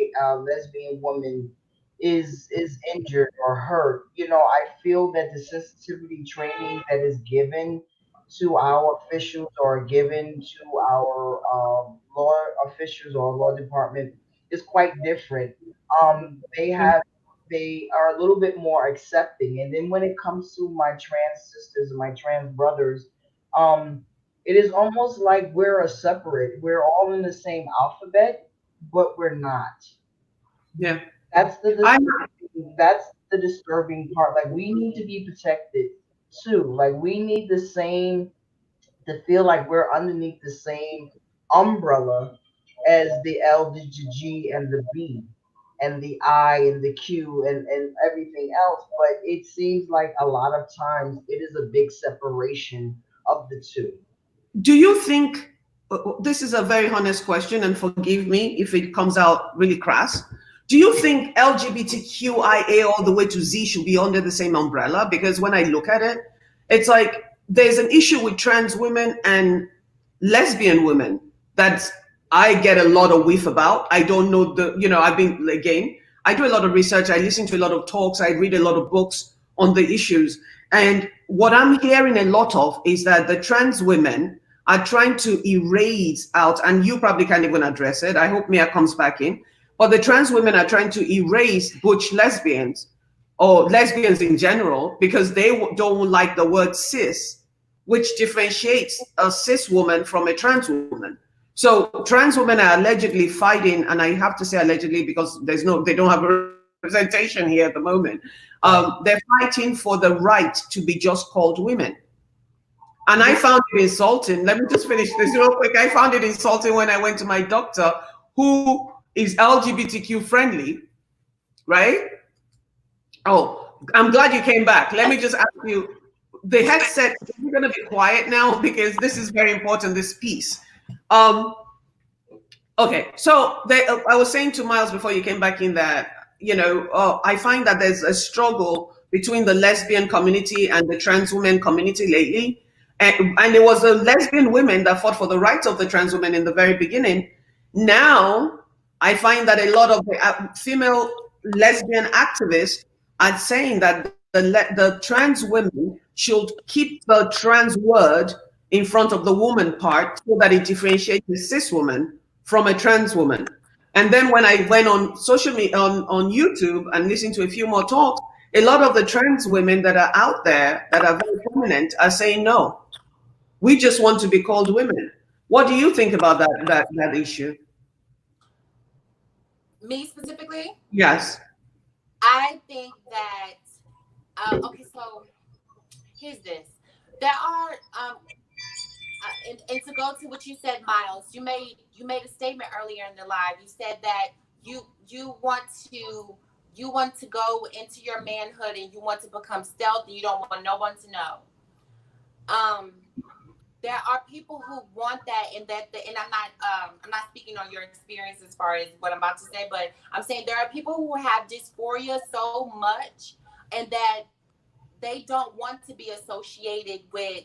lesbian woman is injured or hurt, I feel that the sensitivity training that is given to our officials or given to our law officials or law department is quite different. They are a little bit more accepting. And then when it comes to my trans sisters and my trans brothers, um, it is almost like we're a separate. We're all in the same alphabet, but we're not. Yeah. That's the I that's the disturbing part. Like we need to be protected too. Like we need the same, to feel like we're underneath the same umbrella as the L, the G, and the B, and the I, and the Q, and everything else. But it seems like a lot of times it is a big separation of the two. Do you think this is a very honest question, and forgive me if it comes out really crass? Do you think LGBTQIA all the way to Z should be under the same umbrella? Because when I look at it, it's like there's an issue with trans women and lesbian women that I get a lot of whiff about. I don't know I've been, again, I do a lot of research, I listen to a lot of talks, I read a lot of books on the issues. And what I'm hearing a lot of is that the trans women are trying to erase out, and you probably can't even address it. I hope Mia comes back in. But the trans women are trying to erase butch lesbians or lesbians in general because they don't like the word cis, which differentiates a cis woman from a trans woman. So trans women are allegedly fighting, and I have to say allegedly because they don't have a representation here at the moment. Right. They're fighting for the right to be just called women. And I Yeah. found it insulting. Let me just finish this real quick. I found it insulting when I went to my doctor, who is LGBTQ friendly, right? Oh, I'm glad you came back. Let me just ask you, the headset, we're going to be quiet now because this is very important, this piece. Um, Okay, so I was saying to Miles before you came back in that, I find that there's a struggle between the lesbian community and the trans women community lately. And it was the lesbian women that fought for the rights of the trans women in the very beginning. Now, I find that a lot of the female lesbian activists are saying that the trans women should keep the trans word in front of the woman part so that it differentiates the cis woman from a trans woman. And then when I went on social media, on YouTube, and listened to a few more talks, a lot of the trans women that are out there that are very prominent are saying no. We just want to be called women. What do you think about that issue? Me specifically, Yes. I think that okay, so here's this. There are and to go to what you said, Miles, you made a statement earlier in the live. You said that you want to you want to go into your manhood and you want to become stealth and you don't want no one to know. There are people who want that, and and I'm not speaking on your experience as far as what I'm about to say, but I'm saying there are people who have dysphoria so much and that they don't want to be associated with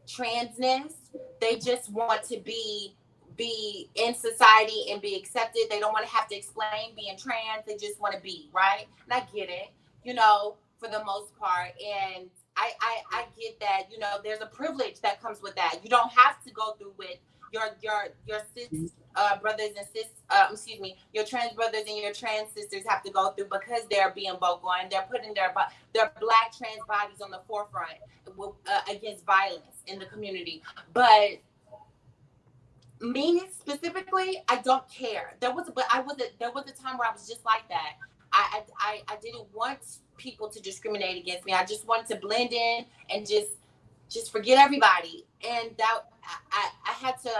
transness. They just want to be in society and be accepted. They don't want to have to explain being trans. They just want to be, right? And I get it, you know, for the most part. And I get that, you know, there's a privilege that comes with that. You don't have to go through with your cis brothers and your trans brothers and your trans sisters have to go through, because they're being vocal and they're putting their black trans bodies on the forefront against violence in the community. But me specifically, I don't care. There was a time where I was just like that. I didn't want people to discriminate against me. I just wanted to blend in and just forget everybody. And that I had to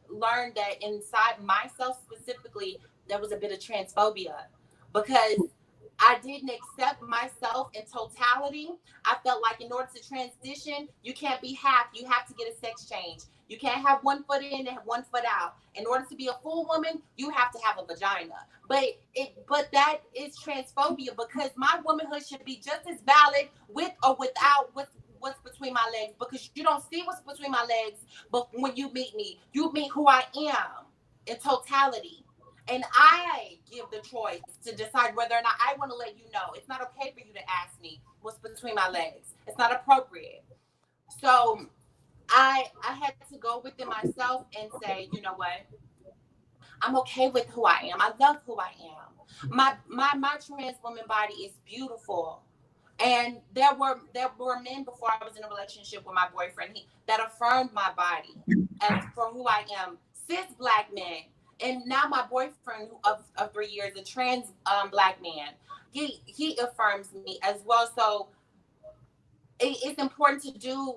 learn that inside myself specifically, there was a bit of transphobia, because I didn't accept myself in totality. I felt like in order to transition, you can't be half. You have to get a sex change. You can't have 1 foot in and 1 foot out. In order to be a full woman, you have to have a vagina. But that is transphobia, because my womanhood should be just as valid with or without what's between my legs, because you don't see what's between my legs. But when you meet me, you meet who I am in totality. And I give the choice to decide whether or not I want to let you know. It's not okay for you to ask me what's between my legs. It's not appropriate. So I had to go within myself and say, you know what? I'm okay with who I am. I love who I am. My trans woman body is beautiful. And there were men before I was in a relationship with my boyfriend that affirmed my body as for who I am. Cis black men. And now my boyfriend of 3 years, a trans black man, he affirms me as well. So it's important to do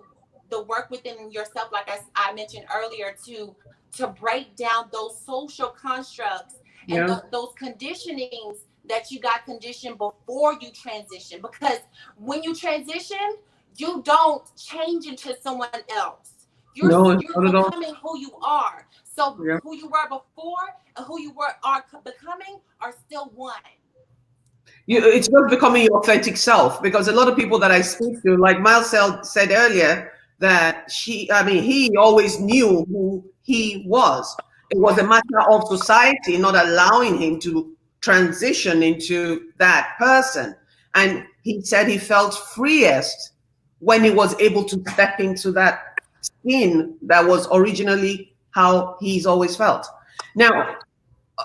the work within yourself, like I mentioned earlier, to break down those social constructs and those conditionings that you got conditioned before you transition. Because when you transition, you don't change into someone else. You're becoming who you are. So who you were before and who you are becoming are still one. It's just becoming your authentic self, because a lot of people that I speak to, like Miles said earlier, that he always knew who he was. It was a matter of society not allowing him to transition into that person. And he said he felt freest when he was able to step into that skin that was originally how he's always felt. Now,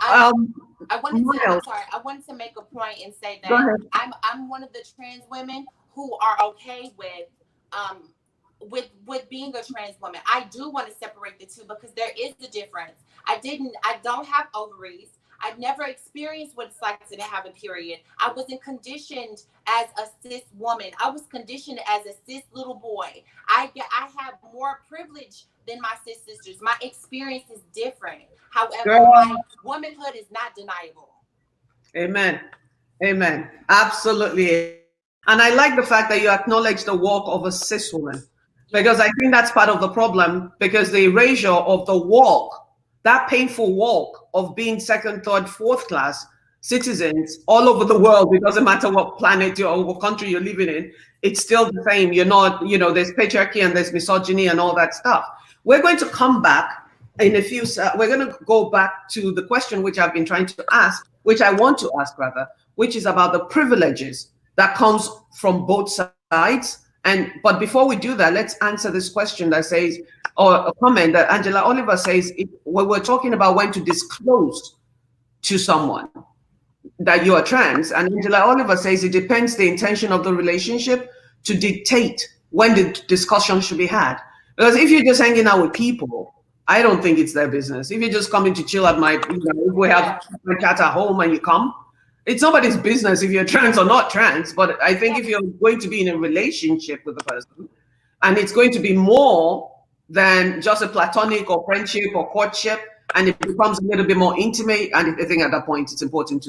I wanted to make a point and say that I'm one of the trans women who are okay with being a trans woman. I do want to separate the two, because there is a difference. I don't have ovaries. I've never experienced what it's like to have a period. I wasn't conditioned as a cis woman. I was conditioned as a cis little boy. I have more privilege than my cis sisters. My experience is different. However, my womanhood is not deniable. Amen. Amen. Absolutely. And I like the fact that you acknowledge the work of a cis woman, because I think that's part of the problem, because the erasure of the walk, that painful walk of being second, third, fourth class citizens all over the world, it doesn't matter what planet or what country you're living in, it's still the same. You're not, there's patriarchy and there's misogyny and all that stuff. We're going to come back in a few, we're going to go back to the question which I've been trying to ask, which I want to ask rather, which is about the privileges that comes from both sides. But before we do that, let's answer this question that says, or a comment that Angela Oliver says, when we're talking about when to disclose to someone that you are trans, and Angela Oliver says it depends the intention of the relationship to dictate when the discussion should be had. Because if you're just hanging out with people, I don't think it's their business. If you're just coming to chill at if we have a cat at home and you come, it's nobody's business if you're trans or not trans. But I think if you're going to be in a relationship with a person, and it's going to be more than just a platonic or friendship or courtship, and it becomes a little bit more intimate, and I think at that point it's important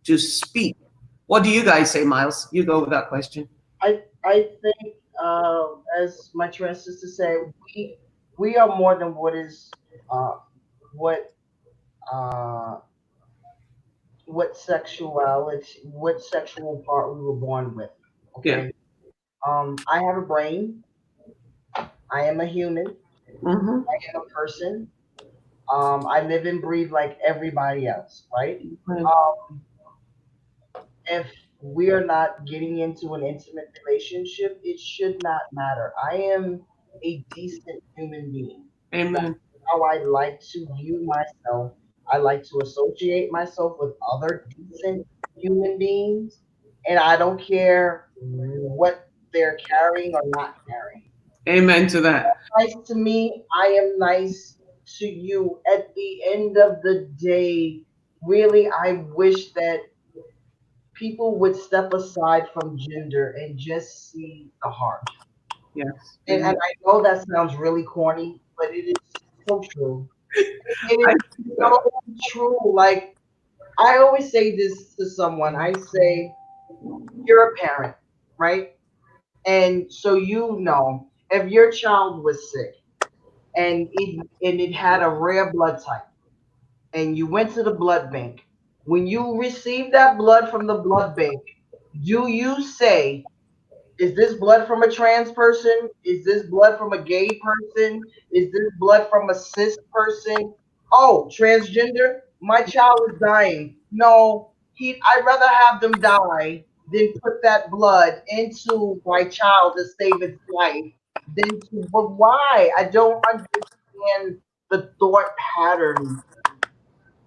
to speak What do you guys say, Miles? You go with that question. I think, as my trans sister said, we are more than uh, what uh, what sexuality, what sexual part we were born with. Yeah. Okay. I have a brain. I am a human. Mm-hmm. I am a person. I live and breathe like everybody else, right? Um, if we are not getting into an intimate relationship, it should not matter. I am a decent human being. That's Amen. how I like to view myself. I like to associate myself with other decent human beings, and I don't care what they're carrying or not carrying. Amen to that. Nice to me, I am nice to you. At the end of the day, really, I wish that people would step aside from gender and just see the heart. Yes. And Amen. I know that sounds really corny, but it is so true. It I is see that. so true. Like, I always say this to someone. I say, you're a parent, right? And so you know, if your child was sick and it had a rare blood type, and you went to the blood bank, when you receive that blood from the blood bank, do you say, is this blood from a trans person? Is this blood from a gay person? Is this blood from a cis person? Oh, transgender? My child is dying. No, I'd rather have them die than put that blood into my child to save its life. But why? I don't understand the thought pattern,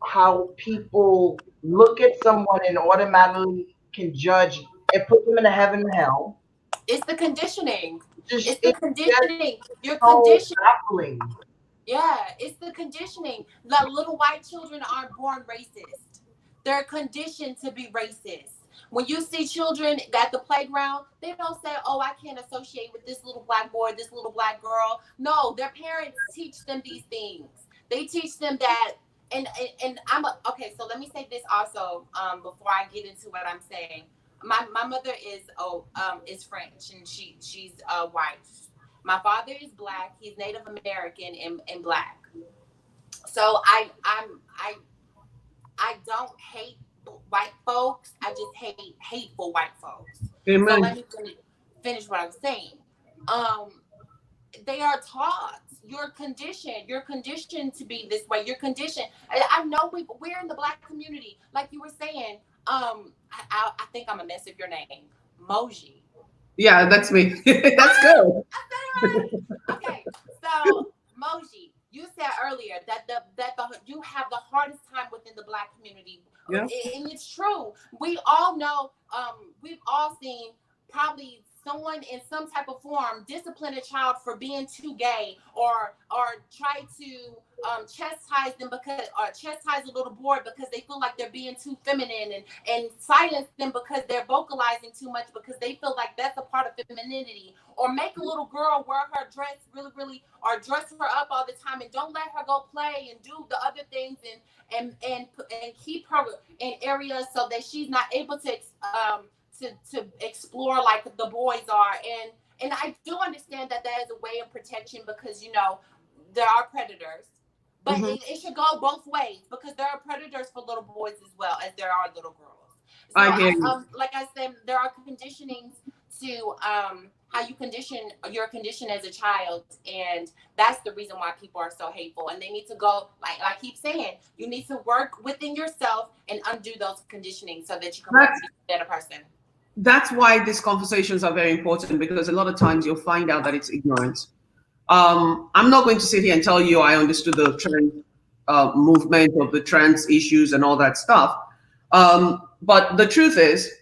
how people look at someone and automatically can judge and put them in a heaven and hell. It's the conditioning. Just It's the it's just conditioning. You're so conditioned. baffling. Yeah, it's the conditioning. The little white children aren't born racist. They're conditioned to be racist. When you see children at the playground, they don't say, "Oh, I can't associate with this little black boy, this little black girl." No, their parents teach them these things. They teach them that. And okay. So let me say this also, before I get into what I'm saying. My mother is French, and she's white. My father is black. He's Native American and black. So I don't hate white folks. I just hate hateful white folks. So let Amen. me finish what I'm saying. Um, they are taught. You're conditioned to be this way. You're conditioned. I know we're in the black community, like you were saying. I think I'm gonna mess up your name, Moji. Yeah, that's me. That's Ah, good. I said it right. Okay, so Moji, you said earlier that you have the hardest time within the black community, Yeah. and it's true. We all know. We've all seen probably someone in some type of form discipline a child for being too gay, or try to chastise them because, or chastise a little boy because they feel like they're being too feminine, and silence them because they're vocalizing too much because they feel like that's a part of femininity, or make a little girl wear her dress really, really, or dress her up all the time and don't let her go play and do the other things, and keep her in areas so that she's not able to explore like the boys are. And I do understand that that is a way of protection, because there are predators, but Hmm. it should go both ways, because there are predators for little boys as well as there are little girls. So I hear you. like I said, there are conditionings to how you're conditioned as a child, and that's the reason why people are so hateful. And they need to go, like I keep saying, you need to work within yourself and undo those conditionings so that you can That's be a better person. that's why these conversations are very important, because a lot of times you'll find out that it's ignorance. I'm not going to sit here and tell you I understood the trans movement of the trans issues and all that stuff. But the truth is,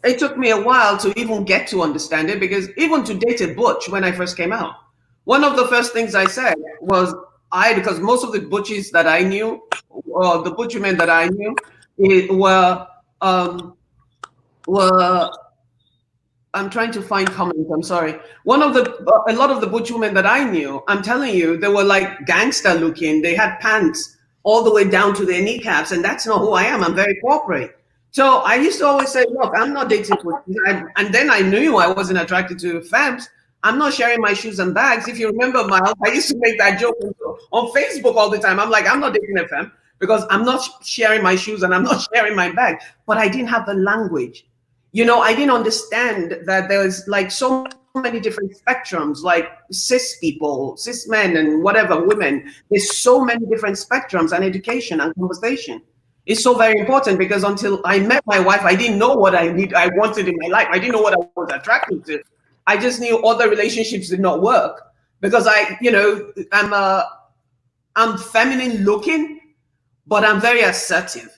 it took me a while to even get to understand it, because even to date a butch when I first came out, one of the first things I said was, because most of the butchies that I knew, or the butch women that I knew, um, were I'm trying to find comments. I'm sorry. A lot of the butch women that I knew, I'm telling you, they were like gangster looking. They had pants all the way down to their kneecaps, and that's not who I am. I'm very corporate. So I used to always say, look, I'm not dating for, and then I knew I wasn't attracted to femmes. I'm not sharing my shoes and bags. If you remember, Miles, I used to make that joke on Facebook all the time. I'm like, I'm not dating a femme because I'm not sharing my shoes and I'm not sharing my bag. But I didn't have the language. I didn't understand that there's like so many different spectrums, like cis people, cis men, and whatever, women. There's so many different spectrums, and education and conversation is so very important because until I met my wife, I didn't know what I wanted in my life. I didn't know what I was attracted to. I just knew other relationships did not work because I'm feminine looking, but I'm very assertive.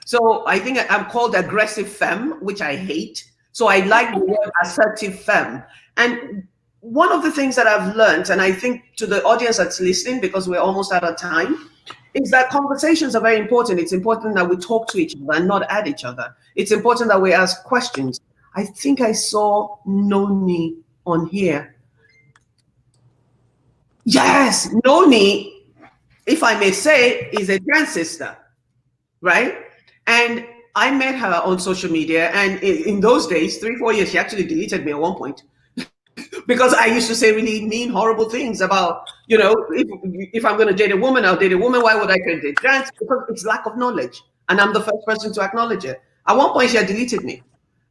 So I think I'm called aggressive femme, which I hate. So I like the word assertive femme. And one of the things that I've learned, and I think to the audience that's listening, because we're almost out of time, is that conversations are very important. It's important that we talk to each other and not at each other. It's important that we ask questions. I think I saw Noni on here. Yes, Noni, if I may say, is a trans sister, right? And I met her on social media, and in those days, 3-4 years, she actually deleted me at one point because I used to say really mean, horrible things about, if I'm going to date a woman, I'll date a woman. Why would I date trans? Because it's lack of knowledge, and I'm the first person to acknowledge it. At one point, she had deleted me,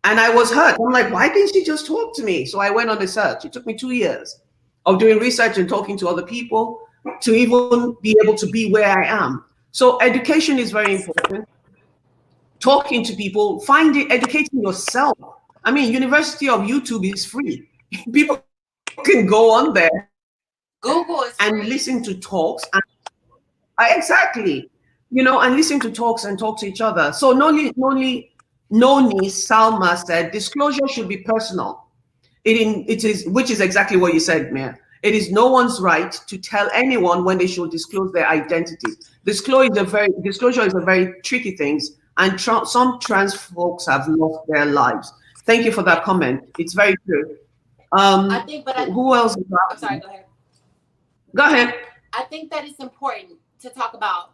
and I was hurt. I'm like, why didn't she just talk to me? So I went on a search. It took me 2 years of doing research and talking to other people to even be able to be where I am. So education is very important. Talking to people, educating yourself. I mean, University of YouTube is free. People can go on there Google is and free. listen to talks. Exactly. And listen to talks and talk to each other. So Noni Salma said, disclosure should be personal. It is, which is exactly what you said, Mayor. It is no one's right to tell anyone when they should disclose their identity. Disclosure is a very tricky thing, and some trans folks have lost their lives. Thank you for that comment. It's very true. Who else? I'm sorry, go ahead. Go ahead. I think that it's important to talk about,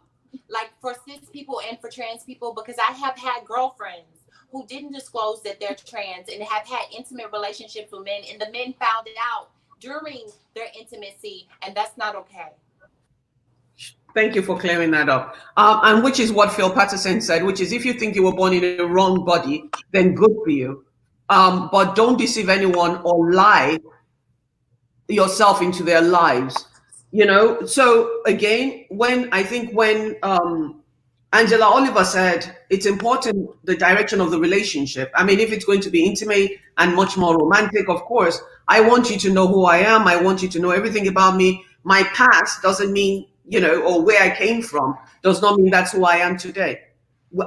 like, for cis people and for trans people, because I have had girlfriends who didn't disclose that they're trans and have had intimate relationships with men, and the men found it out during their intimacy, and that's not okay. Thank you for clearing that up. And which is what Phil Patterson said, which is, if you think you were born in the wrong body, then good for you. But don't deceive anyone or lie yourself into their lives. So again, when Angela Oliver said it's important the direction of the relationship. I mean, if it's going to be intimate and much more romantic, of course, I want you to know who I am. I want you to know everything about me. My past doesn't mean, or where I came from does not mean that's who I am today.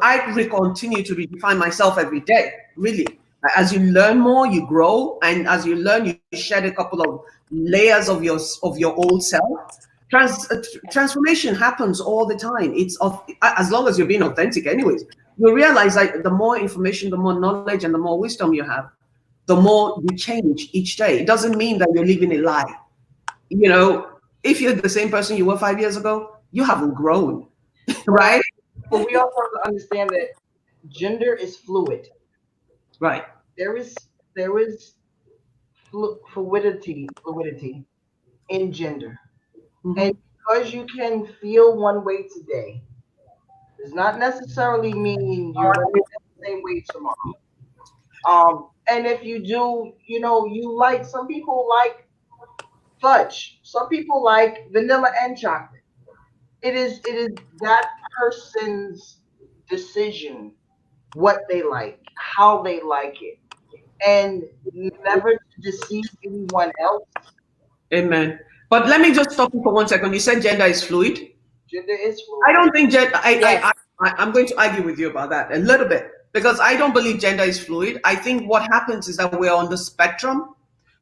I continue to redefine myself every day, really. As you learn more, you grow, and as you learn, you shed a couple of layers of your old self. Transformation happens all the time. It's as long as you're being authentic, anyways. You realize that the more information, the more knowledge, and the more wisdom you have, the more you change each day. It doesn't mean that you're living a lie. If you're the same person you were 5 years ago, you haven't grown, right? But we also have to understand that gender is fluid. Right. There is fluidity in gender. Mm-hmm. And because you can feel one way today does not necessarily mean you're going to be the same way tomorrow. And if you do, some people like fudge, some people like vanilla and chocolate. It is that person's decision what they like, how they like it, and never to deceive anyone else. Amen. But let me just stop you for 1 second. You said gender is fluid. Gender is fluid. I don't think gender. I'm going to argue with you about that a little bit because I don't believe gender is fluid. I think what happens is that we're on the spectrum.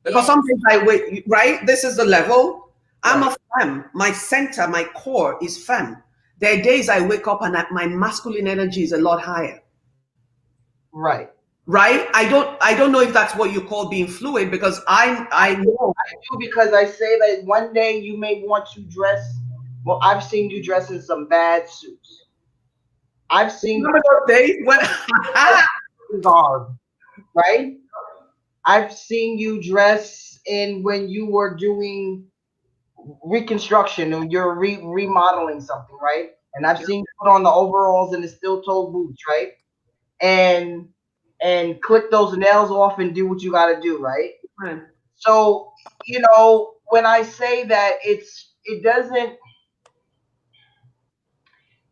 Because sometimes I wait. Right. This is the level. I'm a femme. My center, my core is femme. There are days I wake up and my masculine energy is a lot higher. Right. Right. I don't know if that's what you call being fluid because I know. I do because I say that one day you may want to dress. Well, I've seen you dress in some bad suits. I've seen Remember those days when garb, right? I've seen you dress in when you were doing reconstruction or you're remodeling something, right? And I've seen you put on the overalls and the steel toe boots, right? And click those nails off and do what you got to do, right? So, when I say that it doesn't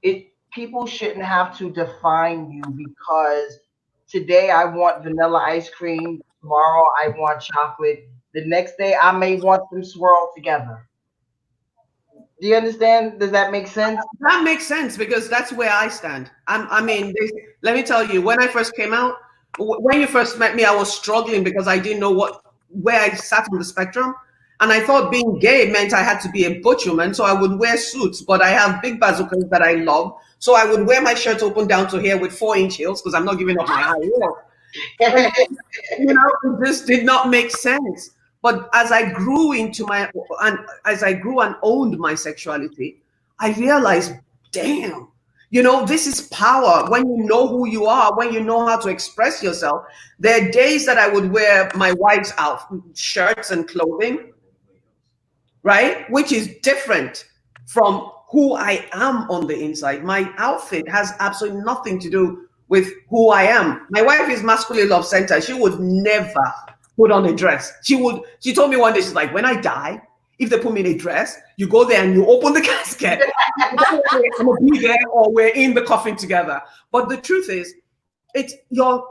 it people shouldn't have to define you because today I want vanilla ice cream, tomorrow I want chocolate, the next day I may want them swirled together. Do you understand? Does that make sense? that makes sense because that's where I stand. I mean, let me tell you, when I first came out, when you first met me, I was struggling because I didn't know where I sat on the spectrum. And I thought being gay meant I had to be a butch woman. So I would wear suits, but I have big bazookas that I love. So I would wear my shirt open down to here with 4-inch heels because I'm not giving up my high heel. It just did not make sense. But as I grew as I grew and owned my sexuality, I realized, damn, this is power. When you know who you are, when you know how to express yourself. There are days that I would wear my wife's shirts and clothing, right? Which is different from who I am on the inside. My outfit has absolutely nothing to do with who I am. My wife is masculine love center. She would never put on a dress. She told me one day, she's like, when I die, if they put me in a dress, you go there and you open the casket. I'm gonna be there or we're in the coffin together. But the truth is, it's your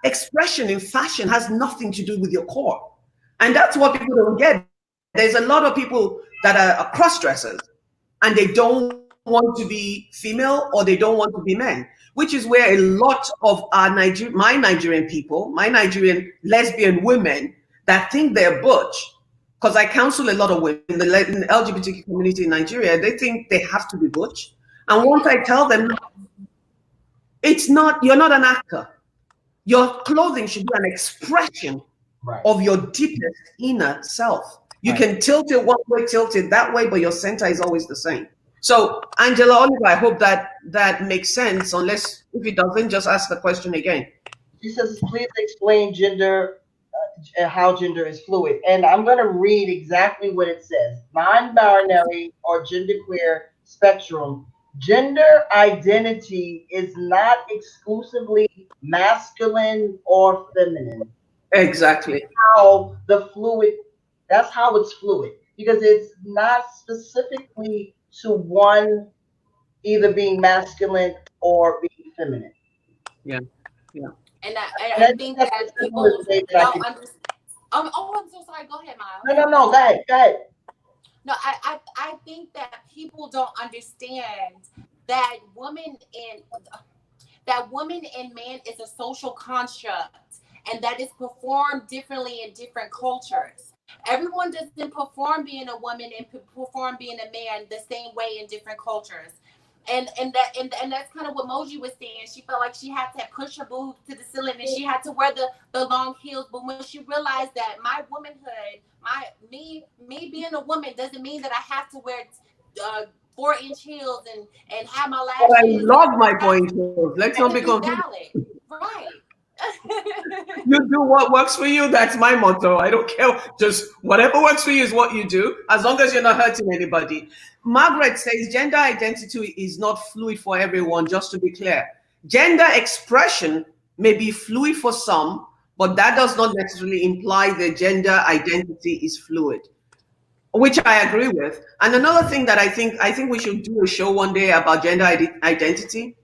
expression in fashion has nothing to do with your core. And that's what people don't get. There's a lot of people that are cross dressers and they don't want to be female or they don't want to be men, which is where a lot of my Nigerian people, my Nigerian lesbian women that think they're butch, because I counsel a lot of women in the LGBTQ community in Nigeria, they think they have to be butch. And once I tell them, you're not an actor. Your clothing should be an expression of your deepest inner self. You can tilt it one way, tilt it that way, but your center is always the same. So, Angela Oliver, I hope that makes sense. Unless if it doesn't, just ask the question again. She says, please explain gender, how gender is fluid. And I'm going to read exactly what it says. Non-binary or genderqueer spectrum. Gender identity is not exclusively masculine or feminine. Exactly. That's how it's fluid because it's not specifically to one either being masculine or being feminine. Yeah. And I think that people don't understand. I'm so sorry. Go ahead, Miles. No. Go ahead. No, I think that people don't understand that woman and man is a social construct, and that is performed differently in different cultures. Everyone doesn't perform being a woman and perform being a man the same way in different cultures. And that's kind of what Moji was saying. She felt like she had to push her boobs to the ceiling and she had to wear the long heels. But when she realized that my womanhood, me being a woman doesn't mean that I have to wear 4-inch heels and have my lashes. But I love my 4-inch heels. Let's not be confused. Right. You do what works for you. That's my motto. I don't care. Just whatever works for you is what you do, as long as you're not hurting anybody. Margaret says gender identity is not fluid for everyone, just to be clear. Gender expression may be fluid for some, but that does not necessarily imply the gender identity is fluid, which I agree with. And another thing that I think we should do a show one day about gender identity.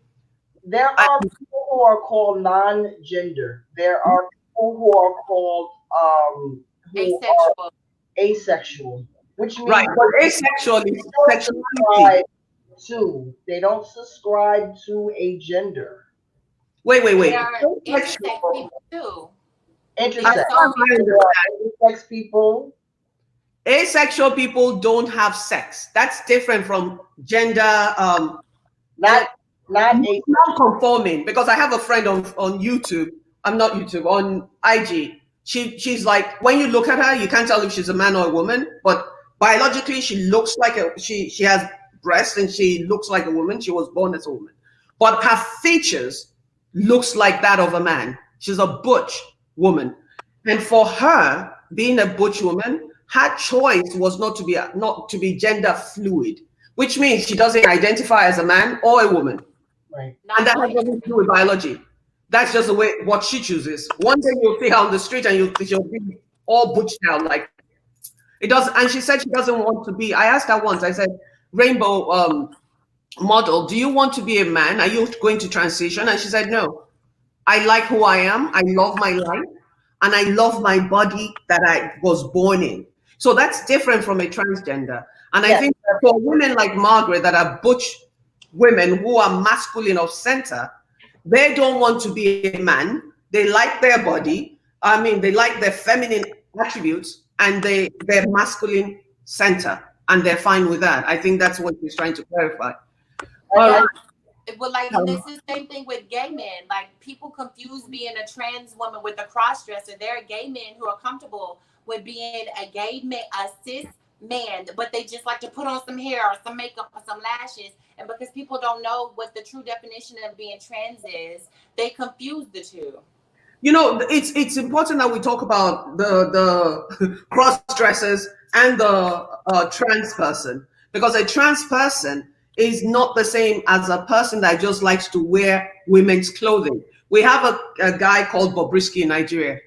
There are people who are called non-gender. There are people who are called asexual, which means but asexual is sexuality. They don't subscribe to a gender. Wait. They are intersex people too. Intersex people. Asexual people don't have sex. That's different from gender. Not non-conforming, because I have a friend on YouTube. I'm not YouTube, on IG. She's like, when you look at her, you can't tell if she's a man or a woman, but biologically she looks like she has breasts and she looks like a woman. She was born as a woman. but her features looks like that of a man. She's a butch woman. And for her, being a butch woman, her choice was not to be gender fluid, which means she doesn't identify as a man or a woman. Right. And that has nothing to do with biology. That's just the way what she chooses. One day you'll see her on the street and she'll be all butched out like it does. And she said she doesn't want to be. I asked her once. I said, "Rainbow model, do you want to be a man? Are you going to transition?" And she said, "No. I like who I am. I love my life, and I love my body that I was born in." So that's different from a transgender. And I think for women like Margaret that are butch women who are masculine of center, they don't want to be a man. They like their body. I mean, they like their feminine attributes and they're masculine center and they're fine with that. I think that's what he's trying to clarify. Well, like, and it's the same thing with gay men. Like, people confuse being a trans woman with a cross-dresser. There are gay men who are comfortable with being a gay man, a cis man, but they just like to put on some hair or some makeup or some lashes. And because people don't know what the true definition of being trans is, they confuse the two. You know, it's important that we talk about the cross dressers and the trans person, because a trans person is not the same as a person that just likes to wear women's clothing. We have a guy called Bobrisky in Nigeria,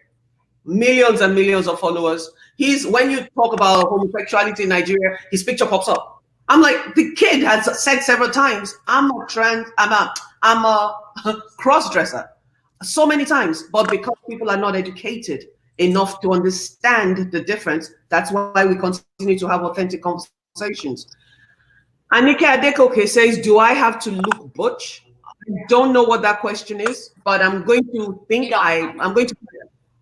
millions and millions of followers. When you talk about homosexuality in Nigeria, his picture pops up. I'm like, the kid has said several times, I'm a cross dresser. So many times, but because people are not educated enough to understand the difference, that's why we continue to have authentic conversations. Anike Adekoke says, "Do I have to look butch?" I don't know what that question is, but I'm going to think I'm going to.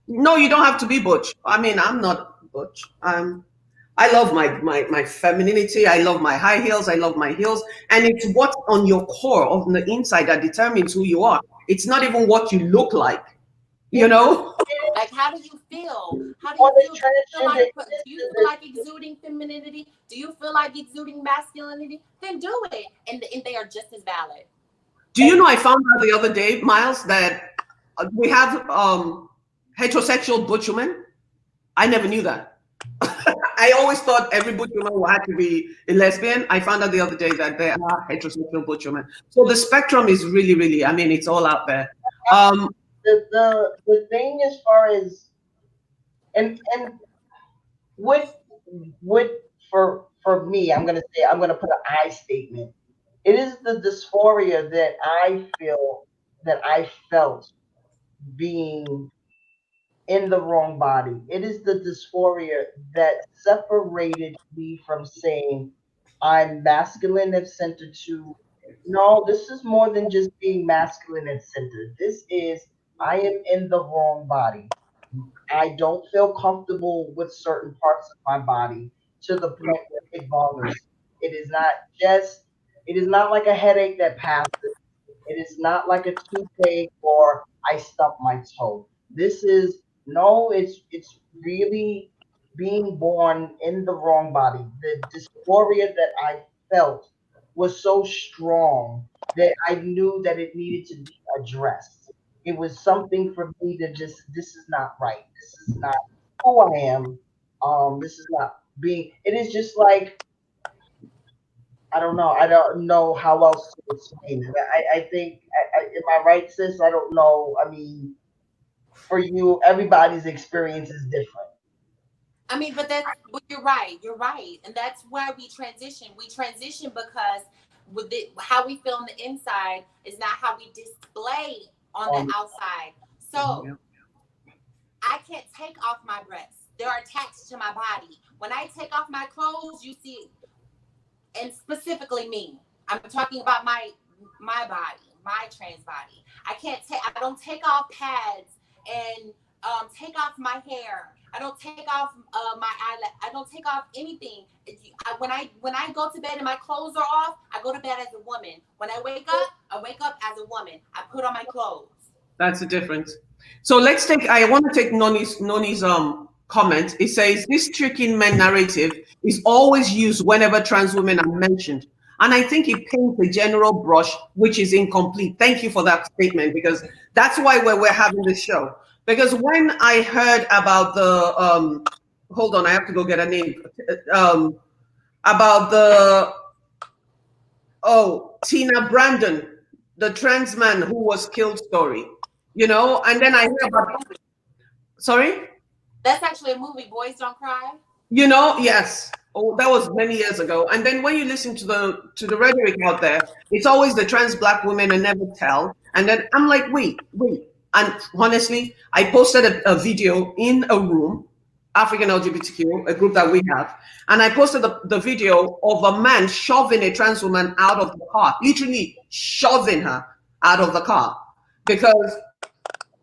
No, you don't have to be butch. I mean, I'm not butch. I love my femininity. I love my high heels. I love my heels, and it's what's on your core, on the inside, that determines who you are. It's not even what you look like, you know? Like, how do you feel? How do you feel? Do you feel like exuding femininity? Do you feel like exuding masculinity? Then do it. And they are just as valid. Do you know, I found out the other day, Miles, that we have heterosexual butch women? I never knew that. I always thought every butch woman had to be a lesbian. I found out the other day that there are heterosexual butch women. So the spectrum is really, really, I mean, it's all out there. The thing as far as and with for me, I'm gonna put an I statement. It is the dysphoria that I felt being in the wrong body. It is the dysphoria that separated me from saying I'm masculine at center to no, this is more than just being masculine at center. This is I am in the wrong body. I don't feel comfortable with certain parts of my body to the point where it bothers. It is not just it is not like a headache that passes. It is not like a toothache or I stub my toe. This is no, it's really being born in the wrong body. The dysphoria that I felt was so strong that I knew that it needed to be addressed. It was something for me to just this is not right. This is not who I am. This is not being it is just like I don't know. I don't know how else to explain it. I think, am I right, sis? I don't know. I mean, for you, everybody's experience is different. I mean, but you're right. You're right. And that's why we transition. We transition because how we feel on the inside is not how we display on the outside. So I can't take off my breasts. They're attached to my body. When I take off my clothes, you see, and specifically me, I'm talking about my body, my trans body. I don't take off pads and take off my hair. I don't take off my eyelid. I don't take off anything. When I go to bed and my clothes are off, I go to bed as a woman. When I wake up as a woman. I put on my clothes. That's the difference. So I want to take Noni's comment. It says this tricking men narrative is always used whenever trans women are mentioned. And I think it paints a general brush, which is incomplete. Thank you for that statement, because that's why we're having this show. Because when I heard about the, hold on, I have to go get a name, about the, Tina Brandon, the trans man who was killed story, and then I hear about, sorry? That's actually a movie, Boys Don't Cry. Yes. Oh, that was many years ago. And then when you listen to the rhetoric out there, it's always the trans black women and never tell. And then I'm like, wait. And honestly, I posted a video in a room, African LGBTQ, a group that we have, and I posted the video of a man shoving a trans woman out of the car, literally shoving her out of the car, because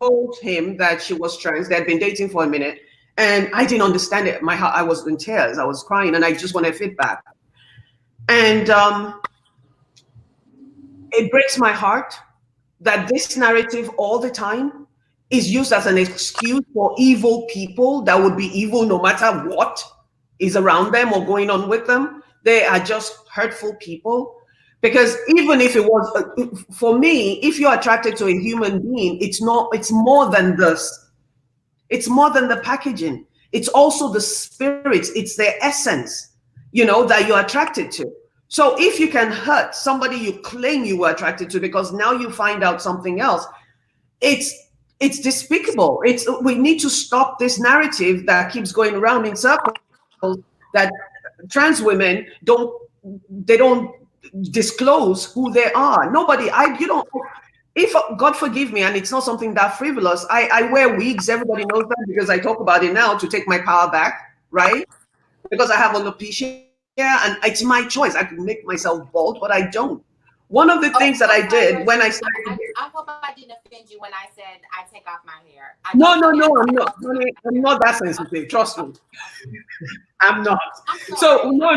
told him that she was trans. They had been dating for a minute. And I didn't understand it. My heart, I was in tears. I was crying, and I just wanted feedback. And it breaks my heart that this narrative all the time is used as an excuse for evil people that would be evil no matter what is around them or going on with them. They are just hurtful people. Because even if it was, for me, if you're attracted to a human being, it's more than this. It's more than the packaging. It's also the spirit. It's their essence, that you're attracted to. So if you can hurt somebody you claim you were attracted to because now you find out something else, it's despicable. We need to stop this narrative that keeps going around in circles, that trans women don't disclose who they are. Nobody, if God forgive me, and it's not something that frivolous, I wear wigs. Everybody knows that because I talk about it now to take my power back, right? Because I have alopecia and it's my choice. I can make myself bald, but I don't. One of the things that I did when I started. I hope I didn't offend you when I said I take off my hair. No, I'm not. Honey, I'm not that sensitive. Trust me. I'm not. So no,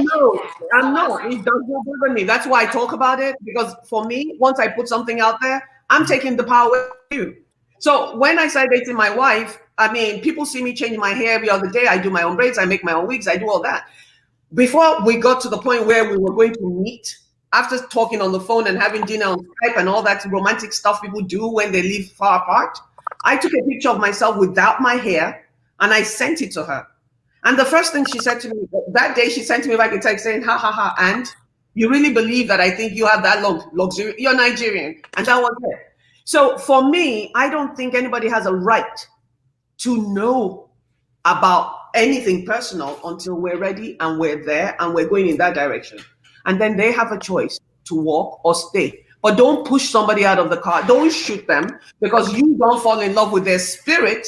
I'm not. It does not bother me. That's why I talk about it, because for me, once I put something out there, I'm taking the power with you. So when I started dating my wife, people see me change my hair every other day. I do my own braids. I make my own wigs. I do all that. Before we got to the point where we were going to meet, after talking on the phone and having dinner on Skype and all that romantic stuff people do when they live far apart, I took a picture of myself without my hair and I sent it to her. And the first thing she said to me that day, she sent me back a text saying, ha, ha, ha, and you really believe that I think you have that luxury? You're Nigerian. And that was it. So for me, I don't think anybody has a right to know about anything personal until we're ready and we're there and we're going in that direction. And then they have a choice to walk or stay. But don't push somebody out of the car. Don't shoot them because you don't fall in love with their spirit,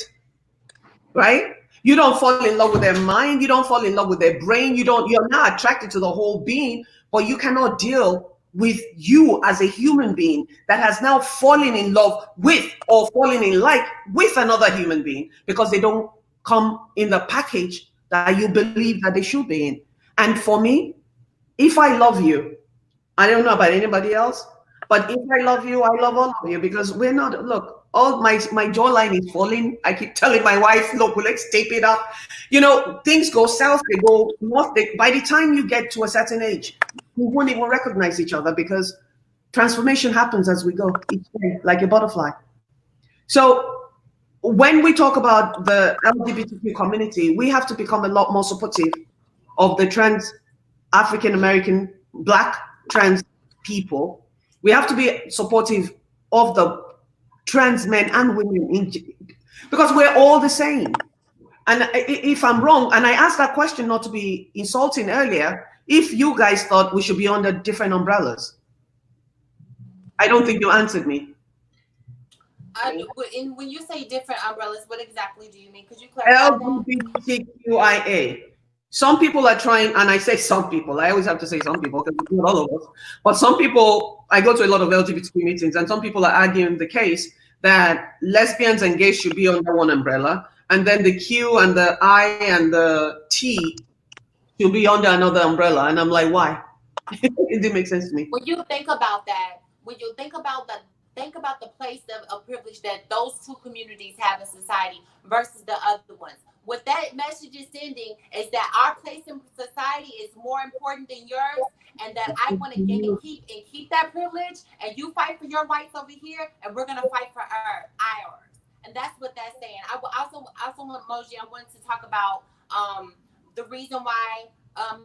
right? You don't fall in love with their mind. You don't fall in love with their brain. You're not attracted to the whole being, but you cannot deal with you as a human being that has now fallen in love with or fallen in like with another human being because they don't come in the package that you believe that they should be in. And for me, if I love you, I don't know about anybody else, but if I love you, I love all of you, because we're not, look, all my jawline is falling. I keep telling my wife, look, let's tape it up. Things go south, they go north. By the time you get to a certain age, we won't even recognize each other because transformation happens as we go each day, like a butterfly. So when we talk about the LGBTQ community, we have to become a lot more supportive of the trans African American, Black trans people. We have to be supportive of the trans men and women because we're all the same. And if I'm wrong, and I asked that question not to be insulting earlier, if you guys thought we should be under different umbrellas, I don't think you answered me. When you say different umbrellas, what exactly do you mean? Could you clarify LGBTQIA. Some people are trying, and I say some people, I always have to say some people because it's not all of us, but some people, I go to a lot of LGBTQ meetings, and some people are arguing the case that lesbians and gays should be under one umbrella, and then the Q and the I and the T should be under another umbrella. And I'm like, why? It didn't make sense to me. When you think about that, when you think about think about the place of privilege that those two communities have in society versus the other ones. What that message is sending is that our place in society is more important than yours, and that I want to keep that privilege, and you fight for your rights over here, and we're gonna fight for ours. And that's what that's saying. I also want Moji. I wanted to talk about the reason why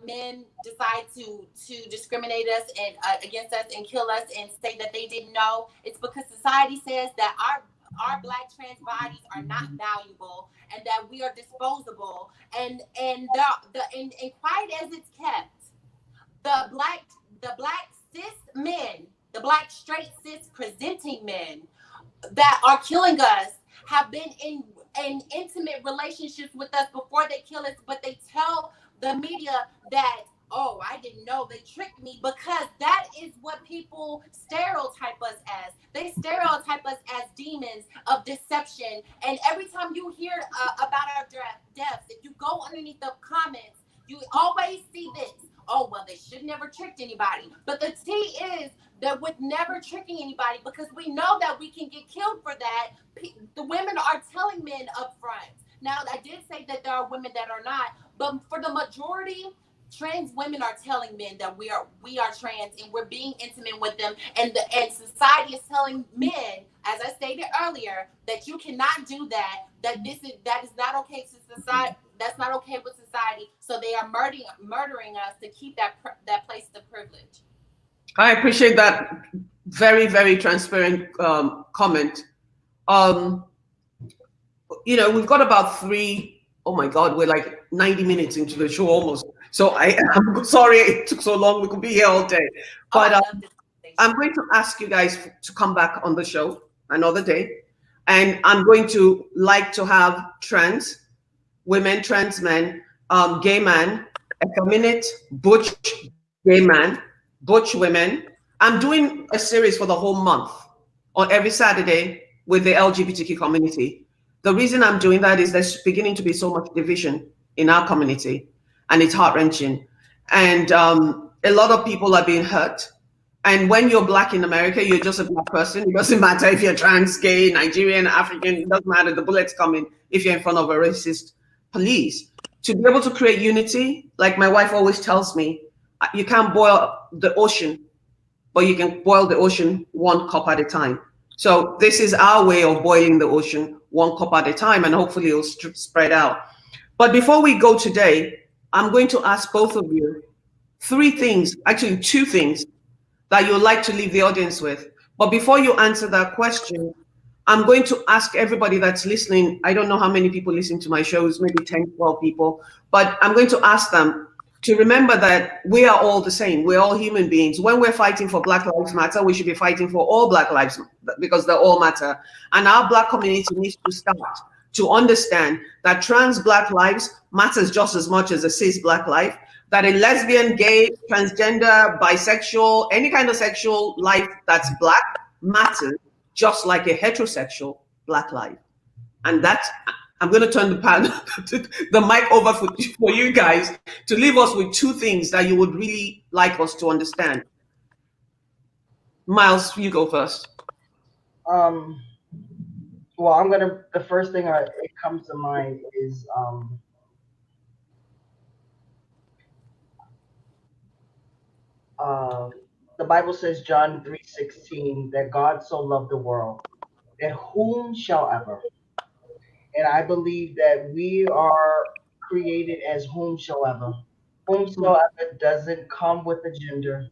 men decide to discriminate us and against us and kill us and say that they didn't know. It's because society says that our black trans bodies are not valuable and that we are disposable, and quiet as it's kept, the black cis men, the black straight cis presenting men that are killing us have been in intimate relationships with us before they kill us, but they tell the media that, oh, I didn't know, they tricked me, because that is what people stereotype us as. They stereotype us as demons of deception. And every time you hear about our deaths, if you go underneath the comments, you always see this. Oh, well, they should never tricked anybody. But the T is that with never tricking anybody, because we know that we can get killed for that, the women are telling men up front. Now, I did say that there are women that are not, but for the majority, trans women are telling men that we are trans and we're being intimate with them, and society is telling men, as I stated earlier, that you cannot do that. That is not okay to society. That's not okay with society. So they are murdering us to keep that place of privilege. I appreciate that very, very transparent comment. We've got about oh my God, we're like 90 minutes into the show almost. So I'm sorry it took so long. We could be here all day. But I'm going to ask you guys to come back on the show another day. And I'm going to like to have trans women, trans men, gay man, effeminate, butch gay man, butch women. I'm doing a series for the whole month on every Saturday with the LGBTQ community. The reason I'm doing that is there's beginning to be so much division in our community, and it's heart-wrenching. And a lot of people are being hurt. And when you're Black in America, you're just a Black person. It doesn't matter if you're trans, gay, Nigerian, African, it doesn't matter. The bullets coming if you're in front of a racist police. To be able to create unity, like my wife always tells me, you can't boil the ocean, but you can boil the ocean one cup at a time. So this is our way of boiling the ocean one cup at a time, and hopefully it'll spread out. But before we go today, I'm going to ask both of you two things that you'd like to leave the audience with. But before you answer that question, I'm going to ask everybody that's listening. I don't know how many people listen to my shows, maybe 10, 12 people, but I'm going to ask them to remember that we are all the same. We're all human beings. When we're fighting for Black Lives Matter, we should be fighting for all Black lives because they all matter. And our Black community needs to start to understand that trans Black lives matters just as much as a cis Black life, that a lesbian, gay, transgender, bisexual, any kind of sexual life that's Black matters just like a heterosexual Black life. And I'm going to turn the mic over for you guys to leave us with two things that you would really like us to understand. Miles, you go first. Well, the first thing it comes to mind is the Bible says, John 3:16, that God so loved the world that whomsoever. And I believe that we are created as whomsoever. Whomsoever doesn't come with a gender.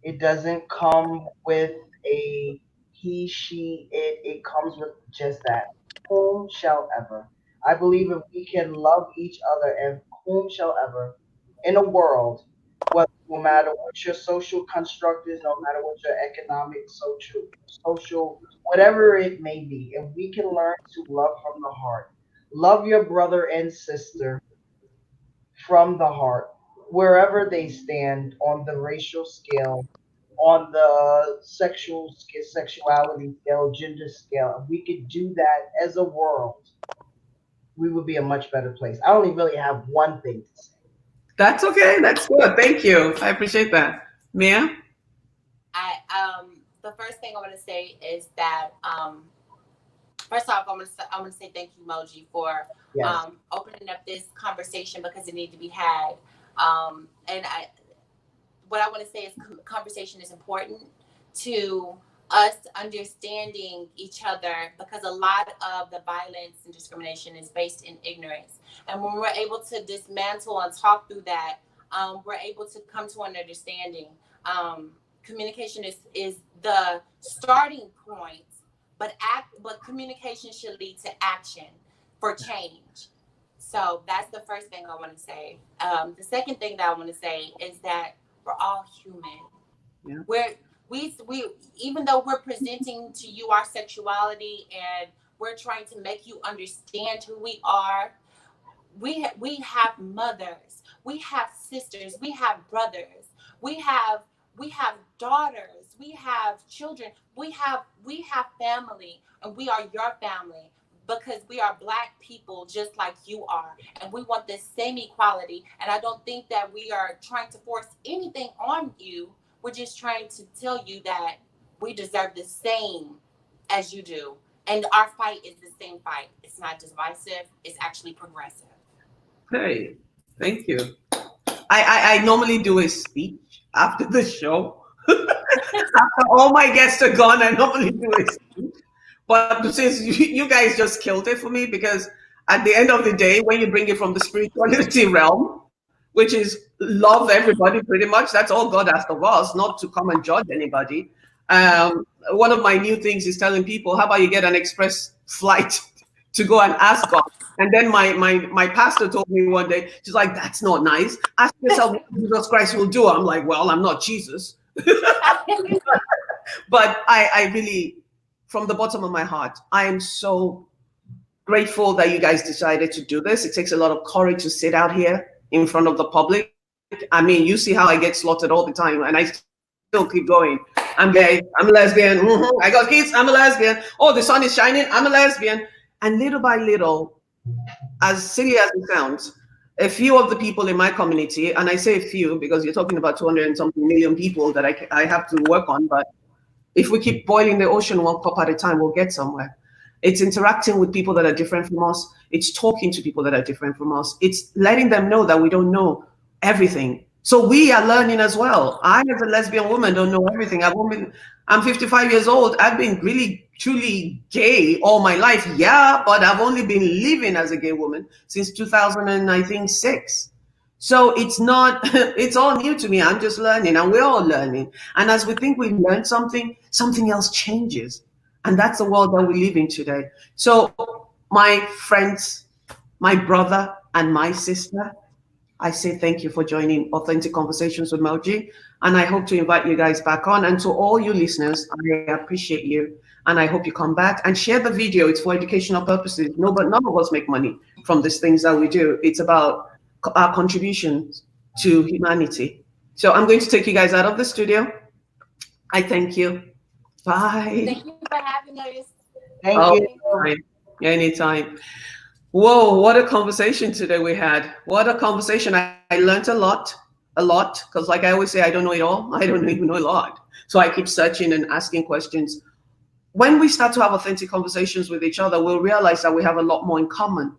It doesn't come with a he, she, it. It comes with just that. Whomsoever. I believe if we can love each other and whomsoever in a world, no matter what your social construct is, no matter what your economic, social, whatever it may be, if we can learn to love from the heart, love your brother and sister from the heart, wherever they stand on the racial scale, on the sexuality scale, gender scale, if we could do that as a world, we would be a much better place. I only really have one thing to say. That's okay. That's good. Thank you. I appreciate that. Mia? The the first thing I want to say is that first off, I'm gonna say thank you, Moji, for Yes. opening up this conversation because it needed to be had. And what I want to say is conversation is important to us understanding each other because a lot of the violence and discrimination is based in ignorance. And when we're able to dismantle and talk through that, we're able to come to an understanding. Communication is the starting point, but communication should lead to action for change. So that's the first thing I want to say. The second thing that I want to say is that we're all human. Yeah. We even though we're presenting to you our sexuality and we're trying to make you understand who we are, we have mothers, we have sisters, we have brothers, we have daughters, we have children, we have family, and we are your family because we are Black people just like you are, and we want the same equality. And I don't think that we are trying to force anything on you. We're just trying to tell you that we deserve the same as you do, and our fight is the same fight. It's not divisive, it's actually progressive. Hey, thank you. I normally do a speech after the show. After all my guests are gone, I normally do a speech. But since you guys just killed it for me, because at the end of the day, when you bring it from the spirituality realm, which is love everybody pretty much, that's all God asked of us, not to come and judge anybody. One of my new things is telling people, how about you get an express flight to go and ask God? And then my pastor told me one day, she's like, that's not nice. Ask yourself what Jesus Christ will do. I'm like, well, I'm not Jesus. But I really, from the bottom of my heart, I am so grateful that you guys decided to do this. It takes a lot of courage to sit out here in front of the public. I mean, you see how I get slaughtered all the time, and I still keep going. I'm gay, I'm a lesbian, I got kids, I'm a lesbian. Oh, the sun is shining, I'm a lesbian. And little by little, as silly as it sounds, a few of the people in my community, and I say a few because you're talking about 200 and something million people that I have to work on, but if we keep boiling the ocean one cup at a time, we'll get somewhere. It's interacting with people that are different from us. It's talking to people that are different from us. It's letting them know that we don't know everything. So we are learning as well. I, as a lesbian woman, don't know everything. I'm 55 years old. I've been really, truly gay all my life. Yeah, but I've only been living as a gay woman since 2006. So it's not, it's all new to me. I'm just learning, and we're all learning. And as we think we've learned something, something else changes. And that's the world that we live in today. So my friends, my brother and my sister, I say thank you for joining Authentic Conversations with Moji. And I hope to invite you guys back on. And to all you listeners, I appreciate you. And I hope you come back and share the video. It's for educational purposes. No, but none of us make money from these things that we do. It's about our contributions to humanity. So I'm going to take you guys out of the studio. I thank you. Bye. Thank you for having us. Thank you. Anytime. Whoa, what a conversation today we had. What a conversation. I learned a lot, because like I always say, I don't know it all. I don't even know a lot. So I keep searching and asking questions. When we start to have authentic conversations with each other, we'll realize that we have a lot more in common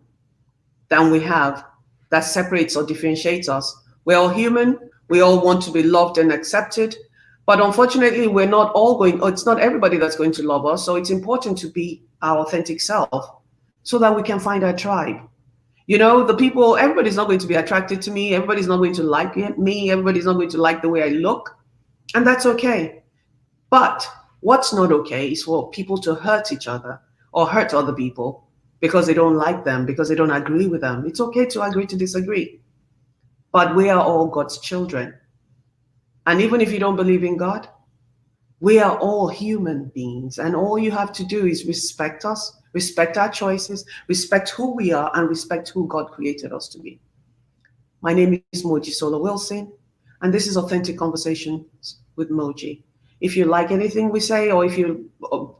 than we have that separates or differentiates us. We're all human. We all want to be loved and accepted. But unfortunately, we're not all going, or it's not everybody that's going to love us. So it's important to be our authentic self so that we can find our tribe. You know, the people, everybody's not going to be attracted to me. Everybody's not going to like me. Everybody's not going to like the way I look. And that's okay. But what's not okay is for people to hurt each other or hurt other people because they don't like them, because they don't agree with them. It's okay to agree to disagree. But we are all God's children. And even if you don't believe in God, we are all human beings. And all you have to do is respect us, respect our choices, respect who we are, and respect who God created us to be. My name is Moji Sola Wilson, and this is Authentic Conversations with Moji. If you like anything we say, or if you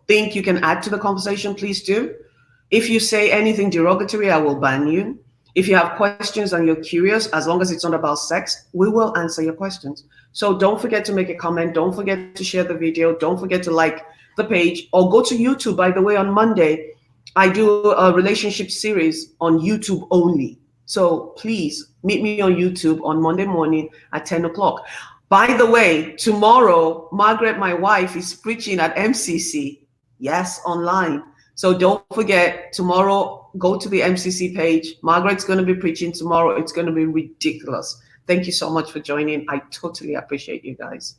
think you can add to the conversation, please do. If you say anything derogatory, I will ban you. If you have questions and you're curious, as long as it's not about sex, we will answer your questions. So don't forget to make a comment. Don't forget to share the video. Don't forget to like the page, or go to YouTube. By the way, on Monday, I do a relationship series on YouTube only. So please meet me on YouTube on Monday morning at 10 o'clock. By the way, tomorrow, Margaret, my wife, is preaching at MCC. Yes, online. So don't forget, tomorrow, go to the MCC page. Margaret's going to be preaching tomorrow. It's going to be ridiculous. Thank you so much for joining. I totally appreciate you guys.